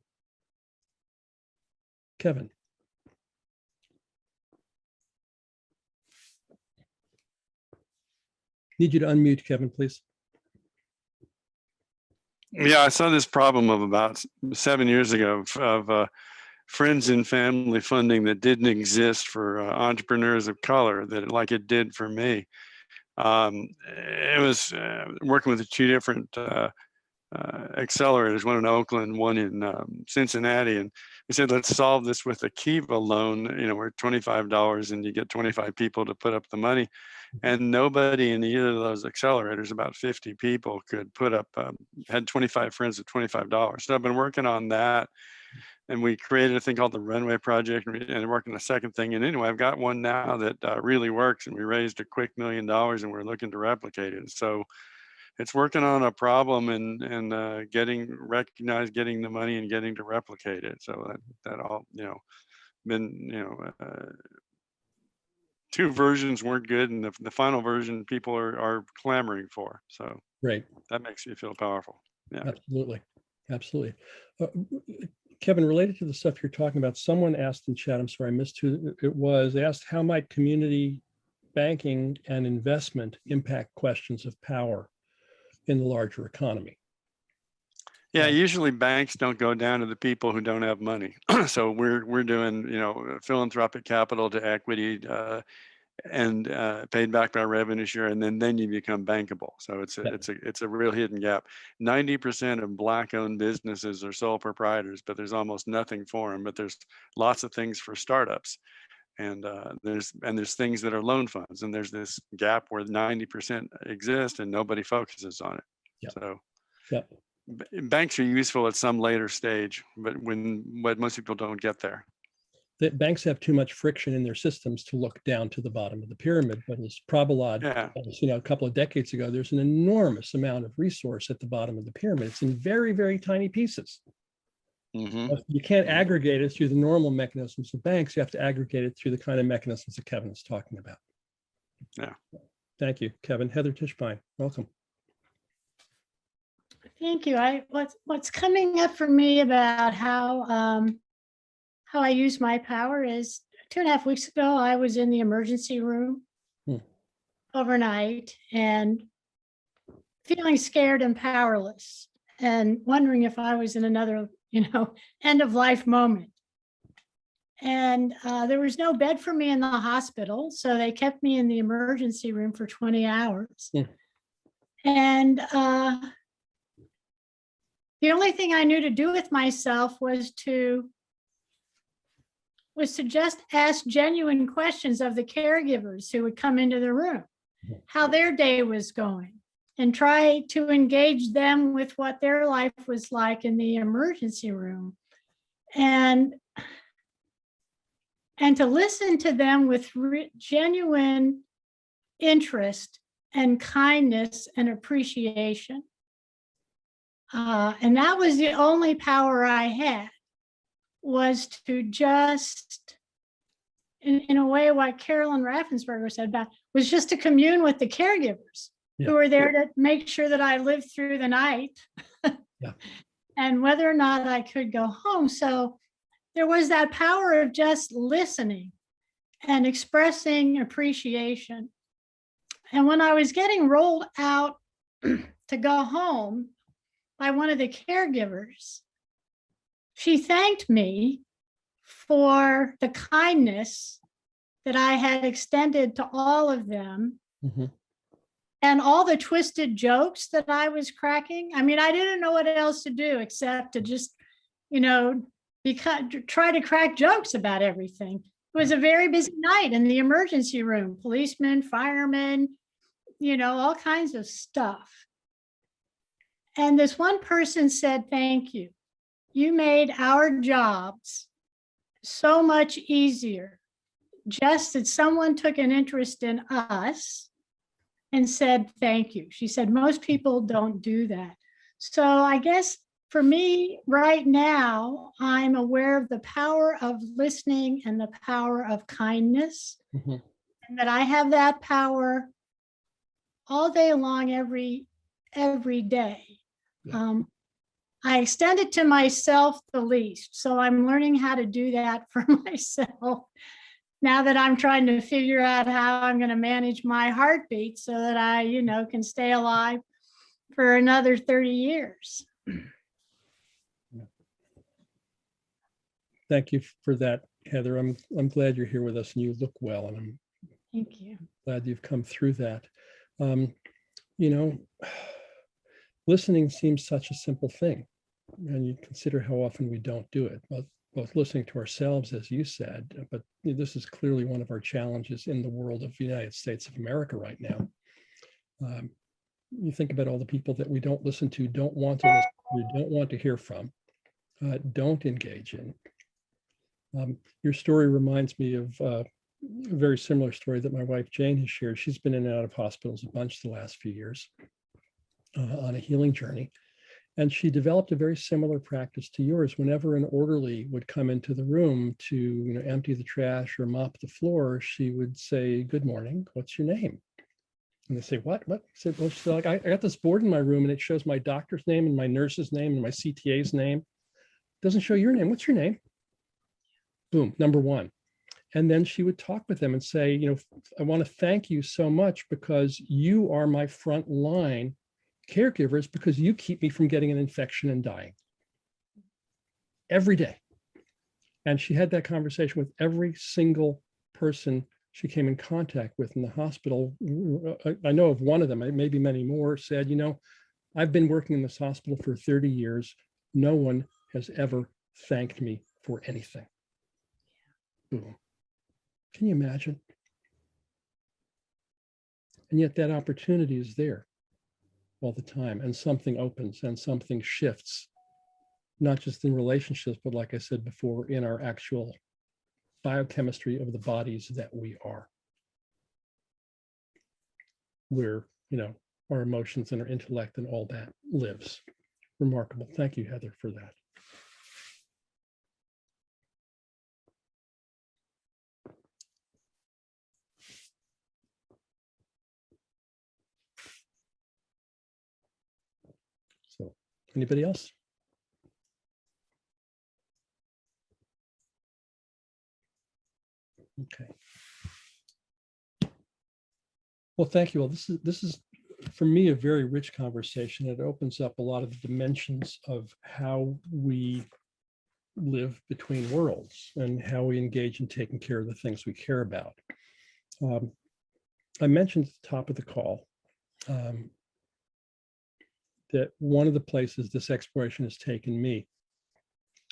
Kevin. Need you to unmute, Kevin, please. Yeah, I saw this problem of about 7 years ago of friends and family funding that didn't exist for entrepreneurs of color, that like it did for me. It was working with 2 different accelerators, one in Oakland, one in Cincinnati, and we said, let's solve this with a Kiva loan. You know, we're $25 and you get 25 people to put up the money. And nobody in either of those accelerators, about 50 people, could put up, had 25 friends at $25. So I've been working on that. And we created a thing called the Runway Project, and working on a second thing. And anyway, I've got one now that really works, and we raised a quick $1 million, and we're looking to replicate it. So it's working on a problem and getting recognized, getting the money, and getting to replicate it. So that all, you know, been, you know, 2 versions weren't good, and the final version people are clamoring for. So Great. That makes you feel powerful. Yeah, absolutely, absolutely. Kevin, related to the stuff you're talking about, someone asked in chat, I'm sorry, I missed who it was. They asked, how might community banking and investment impact questions of power in the larger economy? Yeah, usually banks don't go down to the people who don't have money. So we're doing, you know, philanthropic capital to equity and paid back by revenue share, and then you become bankable. So it's a real hidden gap. 90% of Black-owned businesses are sole proprietors, but there's almost nothing for them. But there's lots of things for startups, and there's things that are loan funds, and there's this gap where 90% exist and nobody focuses on it. Yep. So yep. Banks are useful at some later stage, but most people don't get there. The banks have too much friction in their systems to look down to the bottom of the pyramid. But as Prabhalad, you know, a couple of decades ago, there's an enormous amount of resource at the bottom of the pyramid. It's in very, very tiny pieces. Mm-hmm. You can't aggregate it through the normal mechanisms of banks. You have to aggregate it through the kind of mechanisms that Kevin is talking about. Yeah. Thank you, Kevin. Heather Tischbein, welcome. Thank you. What's coming up for me about how I use my power is 2.5 weeks ago, I was in the emergency room overnight and feeling scared and powerless and wondering if I was in another, you know, end of life moment. And there was no bed for me in the hospital, so they kept me in the emergency room for 20 hours. And the only thing I knew to do with myself was to just ask genuine questions of the caregivers who would come into the room, how their day was going, and try to engage them with what their life was like in the emergency room. And to listen to them with genuine interest and kindness and appreciation. And that was the only power I had, was to just, in a way, what Carolyn Raffensberger said about, was just to commune with the caregivers who were there to make sure that I lived through the night and whether or not I could go home. So there was that power of just listening and expressing appreciation. And when I was getting rolled out to go home by one of the caregivers, she thanked me for the kindness that I had extended to all of them. Mm-hmm. And all the twisted jokes that I was cracking. I mean, I didn't know what else to do except to just, try to crack jokes about everything. It was a very busy night in the emergency room, policemen, firemen, all kinds of stuff. And this one person said, "Thank you. You made our jobs so much easier. Just that someone took an interest in us and said, thank you." She said, most people don't do that. So I guess for me right now, I'm aware of the power of listening and the power of kindness, and that I have that power all day long, every day. I extend it to myself the least. So I'm learning how to do that for myself now that I'm trying to figure out how I'm going to manage my heartbeat so that I, can stay alive for another 30 years. Thank you for that, Heather. I'm glad you're here with us and you look well, and I'm Thank you. glad you've come through that. Listening seems such a simple thing, and you consider how often we don't do it. Both listening to ourselves, as you said, but this is clearly one of our challenges in the world of the United States of America right now. You think about all the people that we don't listen to, don't want to listen to, don't want to hear from, don't engage in. Your story reminds me of a very similar story that my wife Jane has shared. She's been in and out of hospitals a bunch the last few years on a healing journey. And she developed a very similar practice to yours. Whenever an orderly would come into the room to empty the trash or mop the floor, she would say, "Good morning, what's your name?" And they say, "What? I said, well, she's like, I got this board in my room and it shows my doctor's name and my nurse's name and my CTA's name. It doesn't show your name. What's your name?" Boom, number one. And then she would talk with them and say, "I want to thank you so much because you are my front line caregivers, because you keep me from getting an infection and dying every day." And she had that conversation with every single person she came in contact with in the hospital. I know of one of them, maybe many more, said, "I've been working in this hospital for 30 years. No one has ever thanked me for anything." Boom. Can you imagine? And yet that opportunity is there all the time, and something opens and something shifts, not just in relationships, but like I said before, in our actual biochemistry of the bodies that we are, where our emotions and our intellect and all that lives. Remarkable. Thank you, Heather, for that. So, anybody else? Okay. Well, thank you all. This is for me a very rich conversation. It opens up a lot of the dimensions of how we live between worlds and how we engage in taking care of the things we care about. I mentioned at the top of the call that one of the places this exploration has taken me.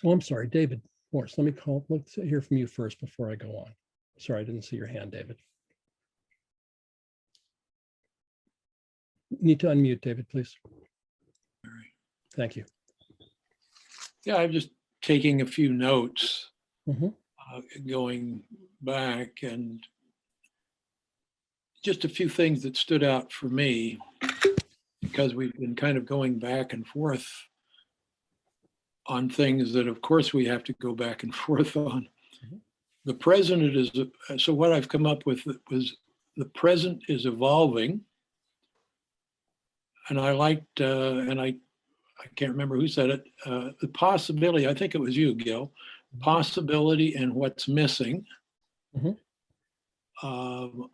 Oh, I'm sorry, David Morse. Let's hear from you first before I go on. Sorry, I didn't see your hand, David. Need to unmute, David, please. All right. Thank you. Yeah, I'm just taking a few notes, going back, and just a few things that stood out for me, because we've been kind of going back and forth on things that, of course, we have to go back and forth on. The present is, so what I've come up with was the present is evolving. And I liked, and I can't remember who said it, the possibility, I think it was you, Gil, possibility and what's missing. I'm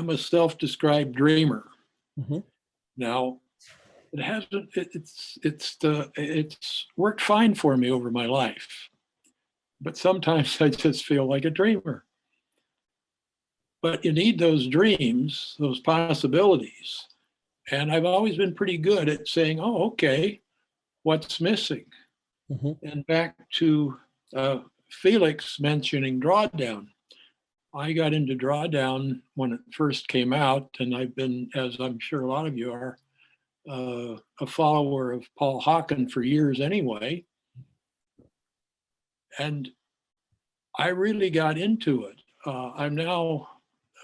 a self-described dreamer. Now, it hasn't, it's worked fine for me over my life, but sometimes I just feel like a dreamer. But you need those dreams, those possibilities. And I've always been pretty good at saying, oh, okay, what's missing? And back to Felix mentioning drawdown. I got into drawdown when it first came out, and I've been, as I'm sure a lot of you are, a follower of Paul Hawken for years anyway. And I really got into it. I'm now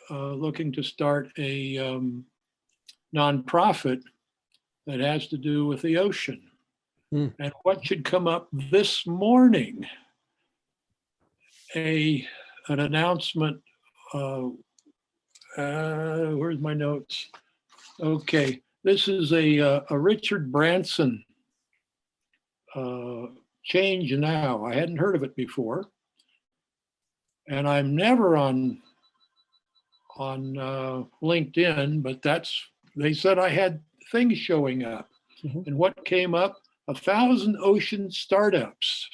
looking to start a nonprofit that has to do with the ocean. And what should come up this morning? An announcement. Where's my notes? Okay, this is a Richard Branson Change Now. I hadn't heard of it before, and I'm never on LinkedIn, but they said I had things showing up. And what came up? 1,000 ocean startups.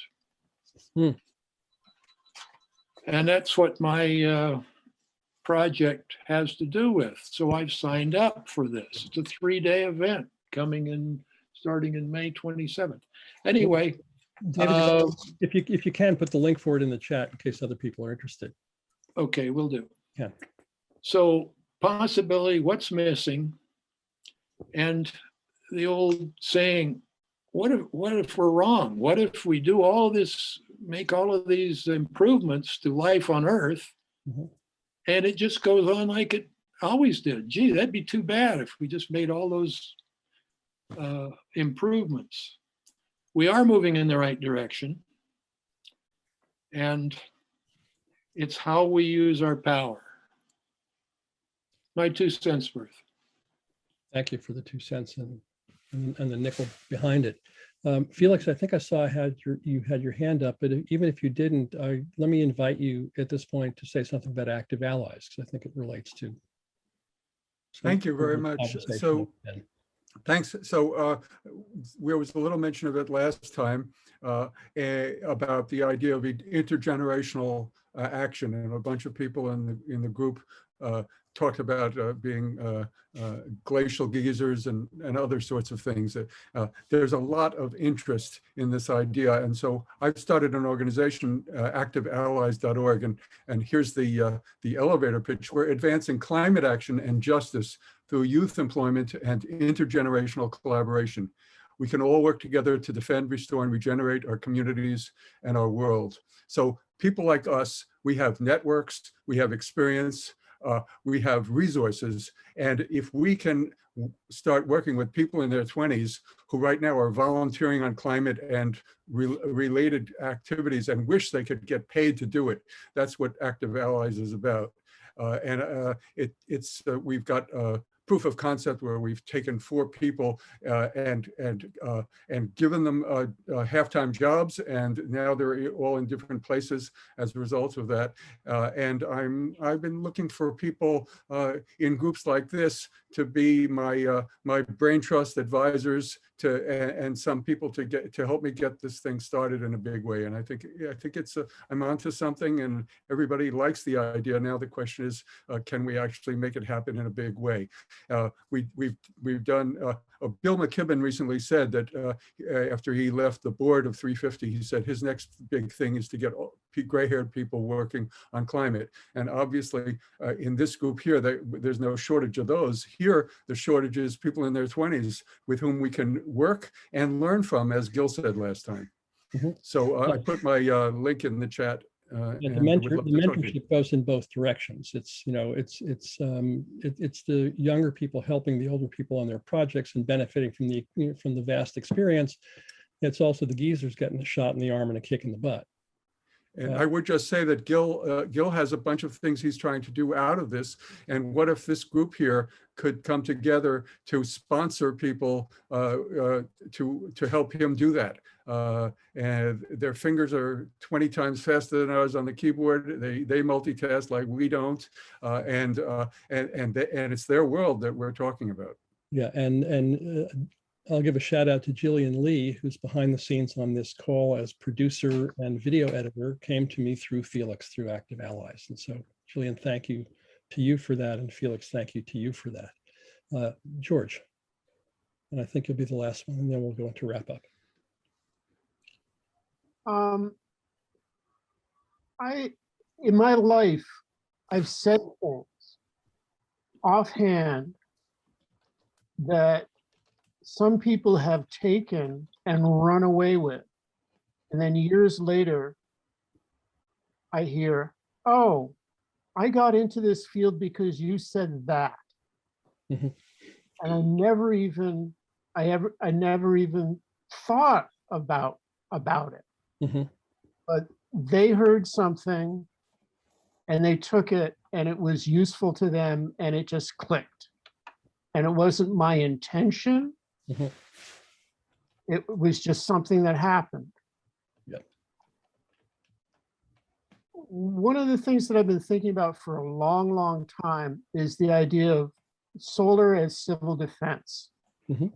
And that's what my project has to do with. So I've signed up for this. It's a 3-day event starting in May 27th. Anyway, David, if you can put the link for it in the chat in case other people are interested. Okay, will do. Yeah. So possibility, what's missing, and the old saying, what if we're wrong? What if we do all this, make all of these improvements to life on Earth, and it just goes on like it always did? Gee, that'd be too bad if we just made all those improvements. We are moving in the right direction, and it's how we use our power. My 2 cents worth. Thank you for the 2 cents and the nickel behind it. Felix, I think I saw you had your hand up, but even if you didn't, let me invite you at this point to say something about active allies, because I think it relates to. Thank you very much. So, thanks. So there was a little mention of it last time about the idea of intergenerational action, and a bunch of people in the group talked about being glacial geysers and other sorts of things. There's a lot of interest in this idea. And so I've started an organization, activeallies.org, and here's the elevator pitch. We're advancing climate action and justice through youth employment and intergenerational collaboration. We can all work together to defend, restore, and regenerate our communities and our world. So people like us, we have networks, we have experience, we have resources, and if we can start working with people in their 20s who right now are volunteering on climate and related activities and wish they could get paid to do it, that's what Active Allies is about. We've got proof of concept where we've taken 4 people and given them half-time jobs, and now they're all in different places as a result of that. And I've been looking for people in groups like this to be my brain trust advisors, and some people to help me get this thing started in a big way. And I think I'm onto something, and everybody likes the idea. Now the question is, can we actually make it happen in a big way? We've done. Bill McKibben recently said that after he left the board of 350, he said his next big thing is to get gray-haired people working on climate. And obviously, in this group here, there's no shortage of those. Here, the shortage is people in their 20s with whom we can work and learn from, as Gil said last time. So I put my link in the chat Yeah, and would love the to talk to you. mentorship goes in both directions. It's, you know, it's the younger people helping the older people on their projects and benefiting from the, you know, from the vast experience. It's also the geezers getting a shot in the arm and a kick in the butt. And I would just say that Gil has a bunch of things he's trying to do out of this. And what if this group here could come together to sponsor people to help him do that? And their fingers are 20 times faster than ours on the keyboard. They multitask like we don't, and it's their world that we're talking about. Yeah, and I'll give a shout out to Jillian Lee, who's behind the scenes on this call as producer and video editor, came to me through Felix, through Active Allies. And so Jillian, thank you to you for that. And Felix, thank you to you for that. George, and I think you'll be the last one, and then we'll go into wrap up. In my life, I've said things offhand that some people have taken and run away with. And then years later, I hear, oh, I got into this field because you said that. Mm-hmm. And I never even thought about it. Mm-hmm. But they heard something and they took it and it was useful to them and it just clicked. And it wasn't my intention. Mm-hmm. It was just something that happened. Yep. One of the things that I've been thinking about for a long, long time is the idea of solar as civil defense. Mm-hmm.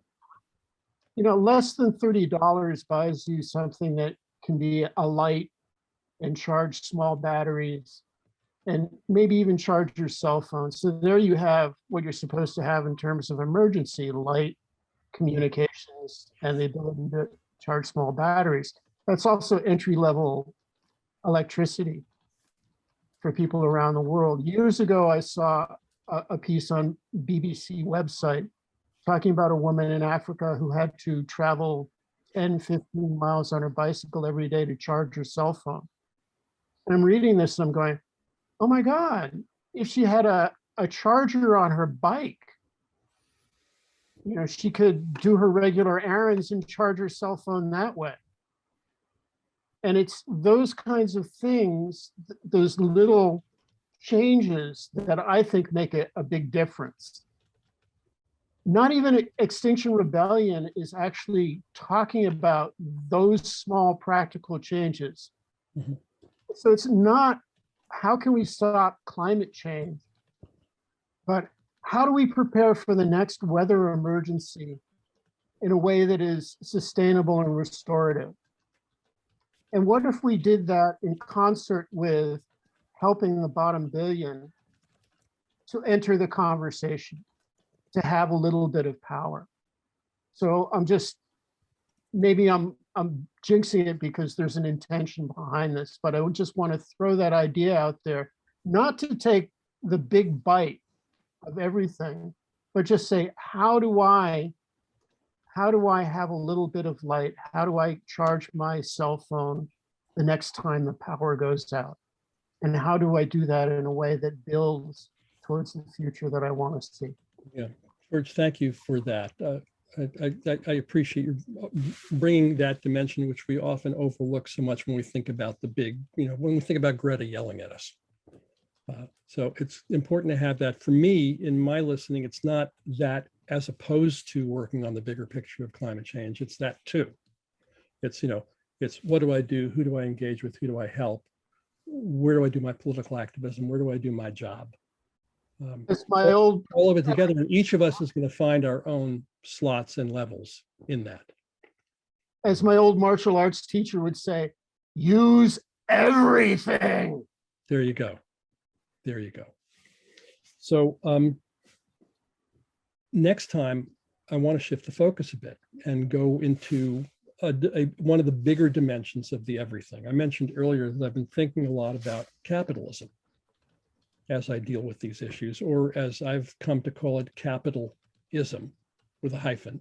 You know, less than $30 buys you something that can be a light and charge small batteries and maybe even charge your cell phone. So there you have what you're supposed to have in terms of emergency: light, communications, and the ability to charge small batteries. That's also entry-level electricity for people around the world. Years ago, I saw a piece on BBC website talking about a woman in Africa who had to travel 10, 15 miles on her bicycle every day to charge her cell phone. And I'm reading this and I'm going, oh my God, if she had a charger on her bike, you know, she could do her regular errands and charge her cell phone that way. And it's those kinds of things, those little changes that I think make a big difference. Not even Extinction Rebellion is actually talking about those small practical changes. Mm-hmm. So it's not, how can we stop climate change, but how do we prepare for the next weather emergency in a way that is sustainable and restorative? And what if we did that in concert with helping the bottom billion to enter the conversation, to have a little bit of power? So maybe I'm jinxing it because there's an intention behind this, but I would just want to throw that idea out there, not to take the big bite of everything, but just say, how do I have a little bit of light? How do I charge my cell phone the next time the power goes out? And how do I do that in a way that builds towards the future that I want to see? Yeah, George, thank you for that. I appreciate you bringing that dimension, which we often overlook so much when we think about the big, you know, when we think about Greta yelling at us. So it's important to have that. For me, in my listening, it's not that as opposed to working on the bigger picture of climate change. It's that too. It's, you know, it's what do I do? Who do I engage with? Who do I help? Where do I do my political activism? Where do I do my job? It's my old, all of it together, and each of us is going to find our own slots and levels in that. as my old martial arts teacher would say, use everything. There you go. There you go. So next time, I want to shift the focus a bit and go into one of the bigger dimensions of the everything. I mentioned earlier that I've been thinking a lot about capitalism as I deal with these issues, or as I've come to call it, capitalism with a hyphen.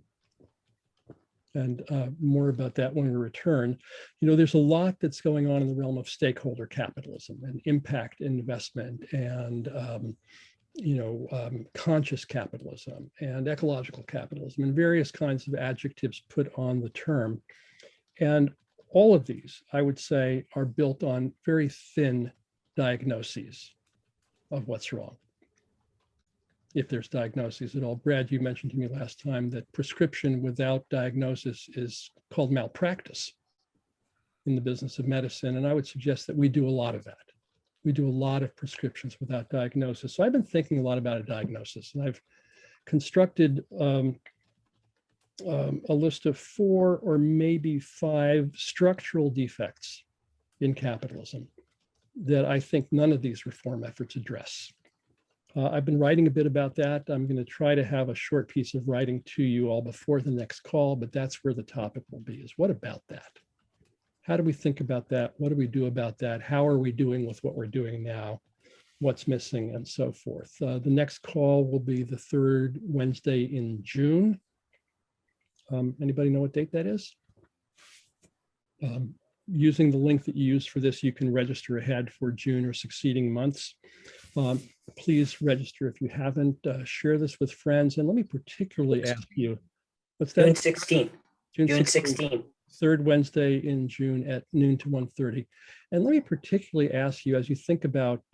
And more about that when we return. You know, there's a lot that's going on in the realm of stakeholder capitalism and impact investment and conscious capitalism and ecological capitalism and various kinds of adjectives put on the term. And all of these, I would say, are built on very thin diagnoses of what's wrong, if there's diagnoses at all. Brad, you mentioned to me last time that prescription without diagnosis is called malpractice in the business of medicine. And I would suggest that we do a lot of that. We do a lot of prescriptions without diagnosis. So I've been thinking a lot about a diagnosis, and I've constructed a list of 4 or maybe 5 structural defects in capitalism that I think none of these reform efforts address. I've been writing a bit about that. I'm going to try to have a short piece of writing to you all before the next call, but that's where the topic will be, is what about that? How do we think about that? What do we do about that? How are we doing with what we're doing now? What's missing, and so forth. The next call will be the 3rd Wednesday in June. Anybody know what date that is? Using the link that you used for this, you can register ahead for June or succeeding months. Please register if you haven't. Share this with friends. And let me particularly ask you, what's that? June 16th. June 16th. 3rd Wednesday in June at noon to 1:30. And let me particularly ask you, as you think about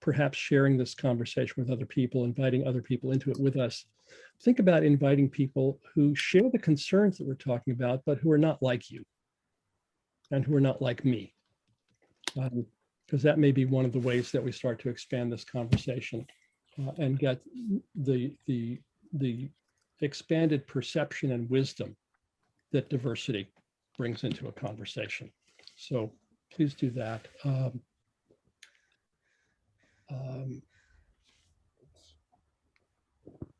perhaps sharing this conversation with other people, inviting other people into it with us, think about inviting people who share the concerns that we're talking about, but who are not like you and who are not like me. Because that may be one of the ways that we start to expand this conversation and get the expanded perception and wisdom that diversity brings into a conversation. So please do that.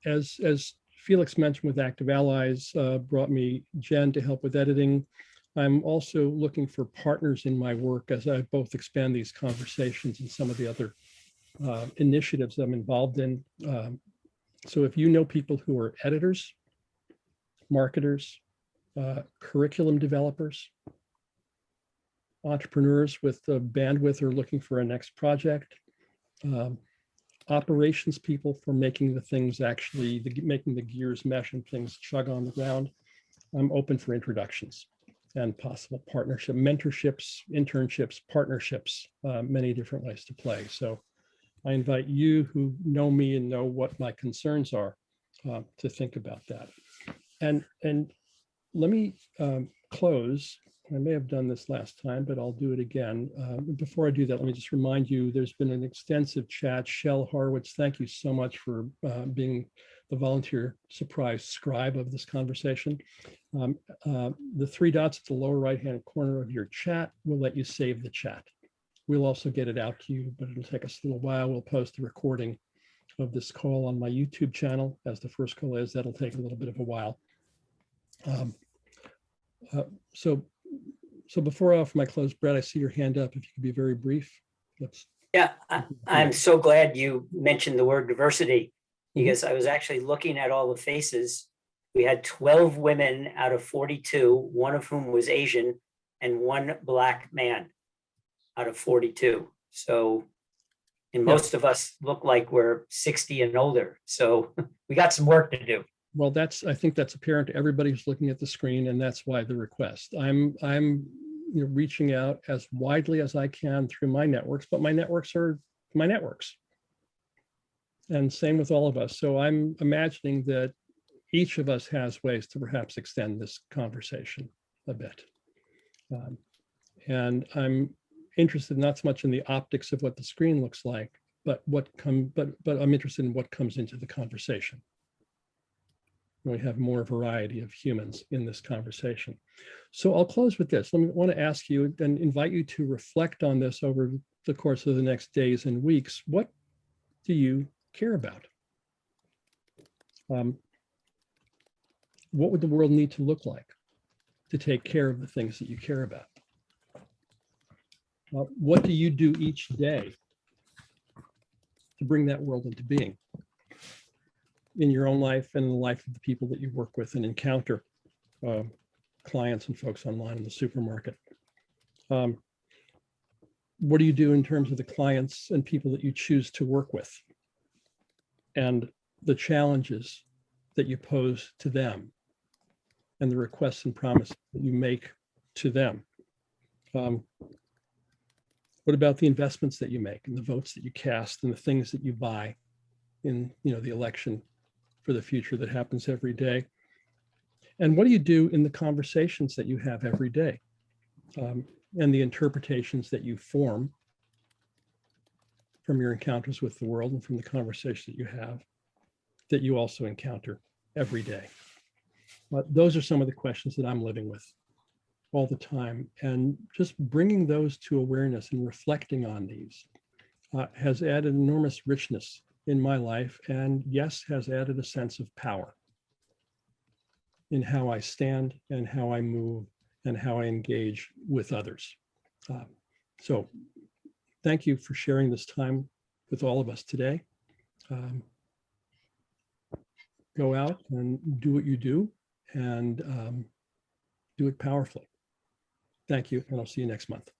As Felix mentioned with Active Allies, brought me Jen to help with editing. I'm also looking for partners in my work as I both expand these conversations and some of the other initiatives I'm involved in. So if you know people who are editors, marketers, curriculum developers, entrepreneurs with the bandwidth or looking for a next project, operations people for making the things actually, making the gears mesh and things chug on the ground, I'm open for introductions and possible partnership, mentorships, internships, partnerships, many different ways to play. So I invite you who know me and know what my concerns are to think about that. And let me close. I may have done this last time, but I'll do it again. Before I do that, let me just remind you, there's been an extensive chat. Shell Horowitz, thank you so much for being the volunteer surprise scribe of this conversation. The 3 dots at the lower right-hand corner of your chat will let you save the chat. We'll also get it out to you, but it'll take us a little while. We'll post the recording of this call on my YouTube channel, as the first call is. That'll take a little bit of a while. So before I offer my close, Brad, I see your hand up. If you could be very brief. Yeah, I'm so glad you mentioned the word diversity, because I was actually looking at all the faces. We had 12 women out of 42, one of whom was Asian, and 1 Black man out of 42. So, and most of us look like we're 60 and older. So we got some work to do. Well, I think that's apparent to everybody who's looking at the screen, and that's why the request. I'm reaching out as widely as I can through my networks, but my networks are my networks. And same with all of us. So I'm imagining that each of us has ways to perhaps extend this conversation a bit. And I'm interested not so much in the optics of what the screen looks like, but I'm interested in what comes into the conversation. We have more variety of humans in this conversation. So I'll close with this. I want to ask you and invite you to reflect on this over the course of the next days and weeks. What do you care about? What would the world need to look like to take care of the things that you care about? What do you do each day to bring that world into being in your own life and in the life of the people that you work with and encounter clients and folks online in the supermarket. What do you do in terms of the clients and people that you choose to work with and the challenges that you pose to them and the requests and promises that you make to them? What about the investments that you make and the votes that you cast and the things that you buy in, the election for the future that happens every day? And what do you do in the conversations that you have every day, and the interpretations that you form from your encounters with the world and from the conversations that you have that you also encounter every day? Those are some of the questions that I'm living with all the time. And just bringing those to awareness and reflecting on these has added enormous richness in my life, and yes, has added a sense of power in how I stand and how I move and how I engage with others. So thank you for sharing this time with all of us today. Go out and do what you do, and do it powerfully. Thank you, and I'll see you next month.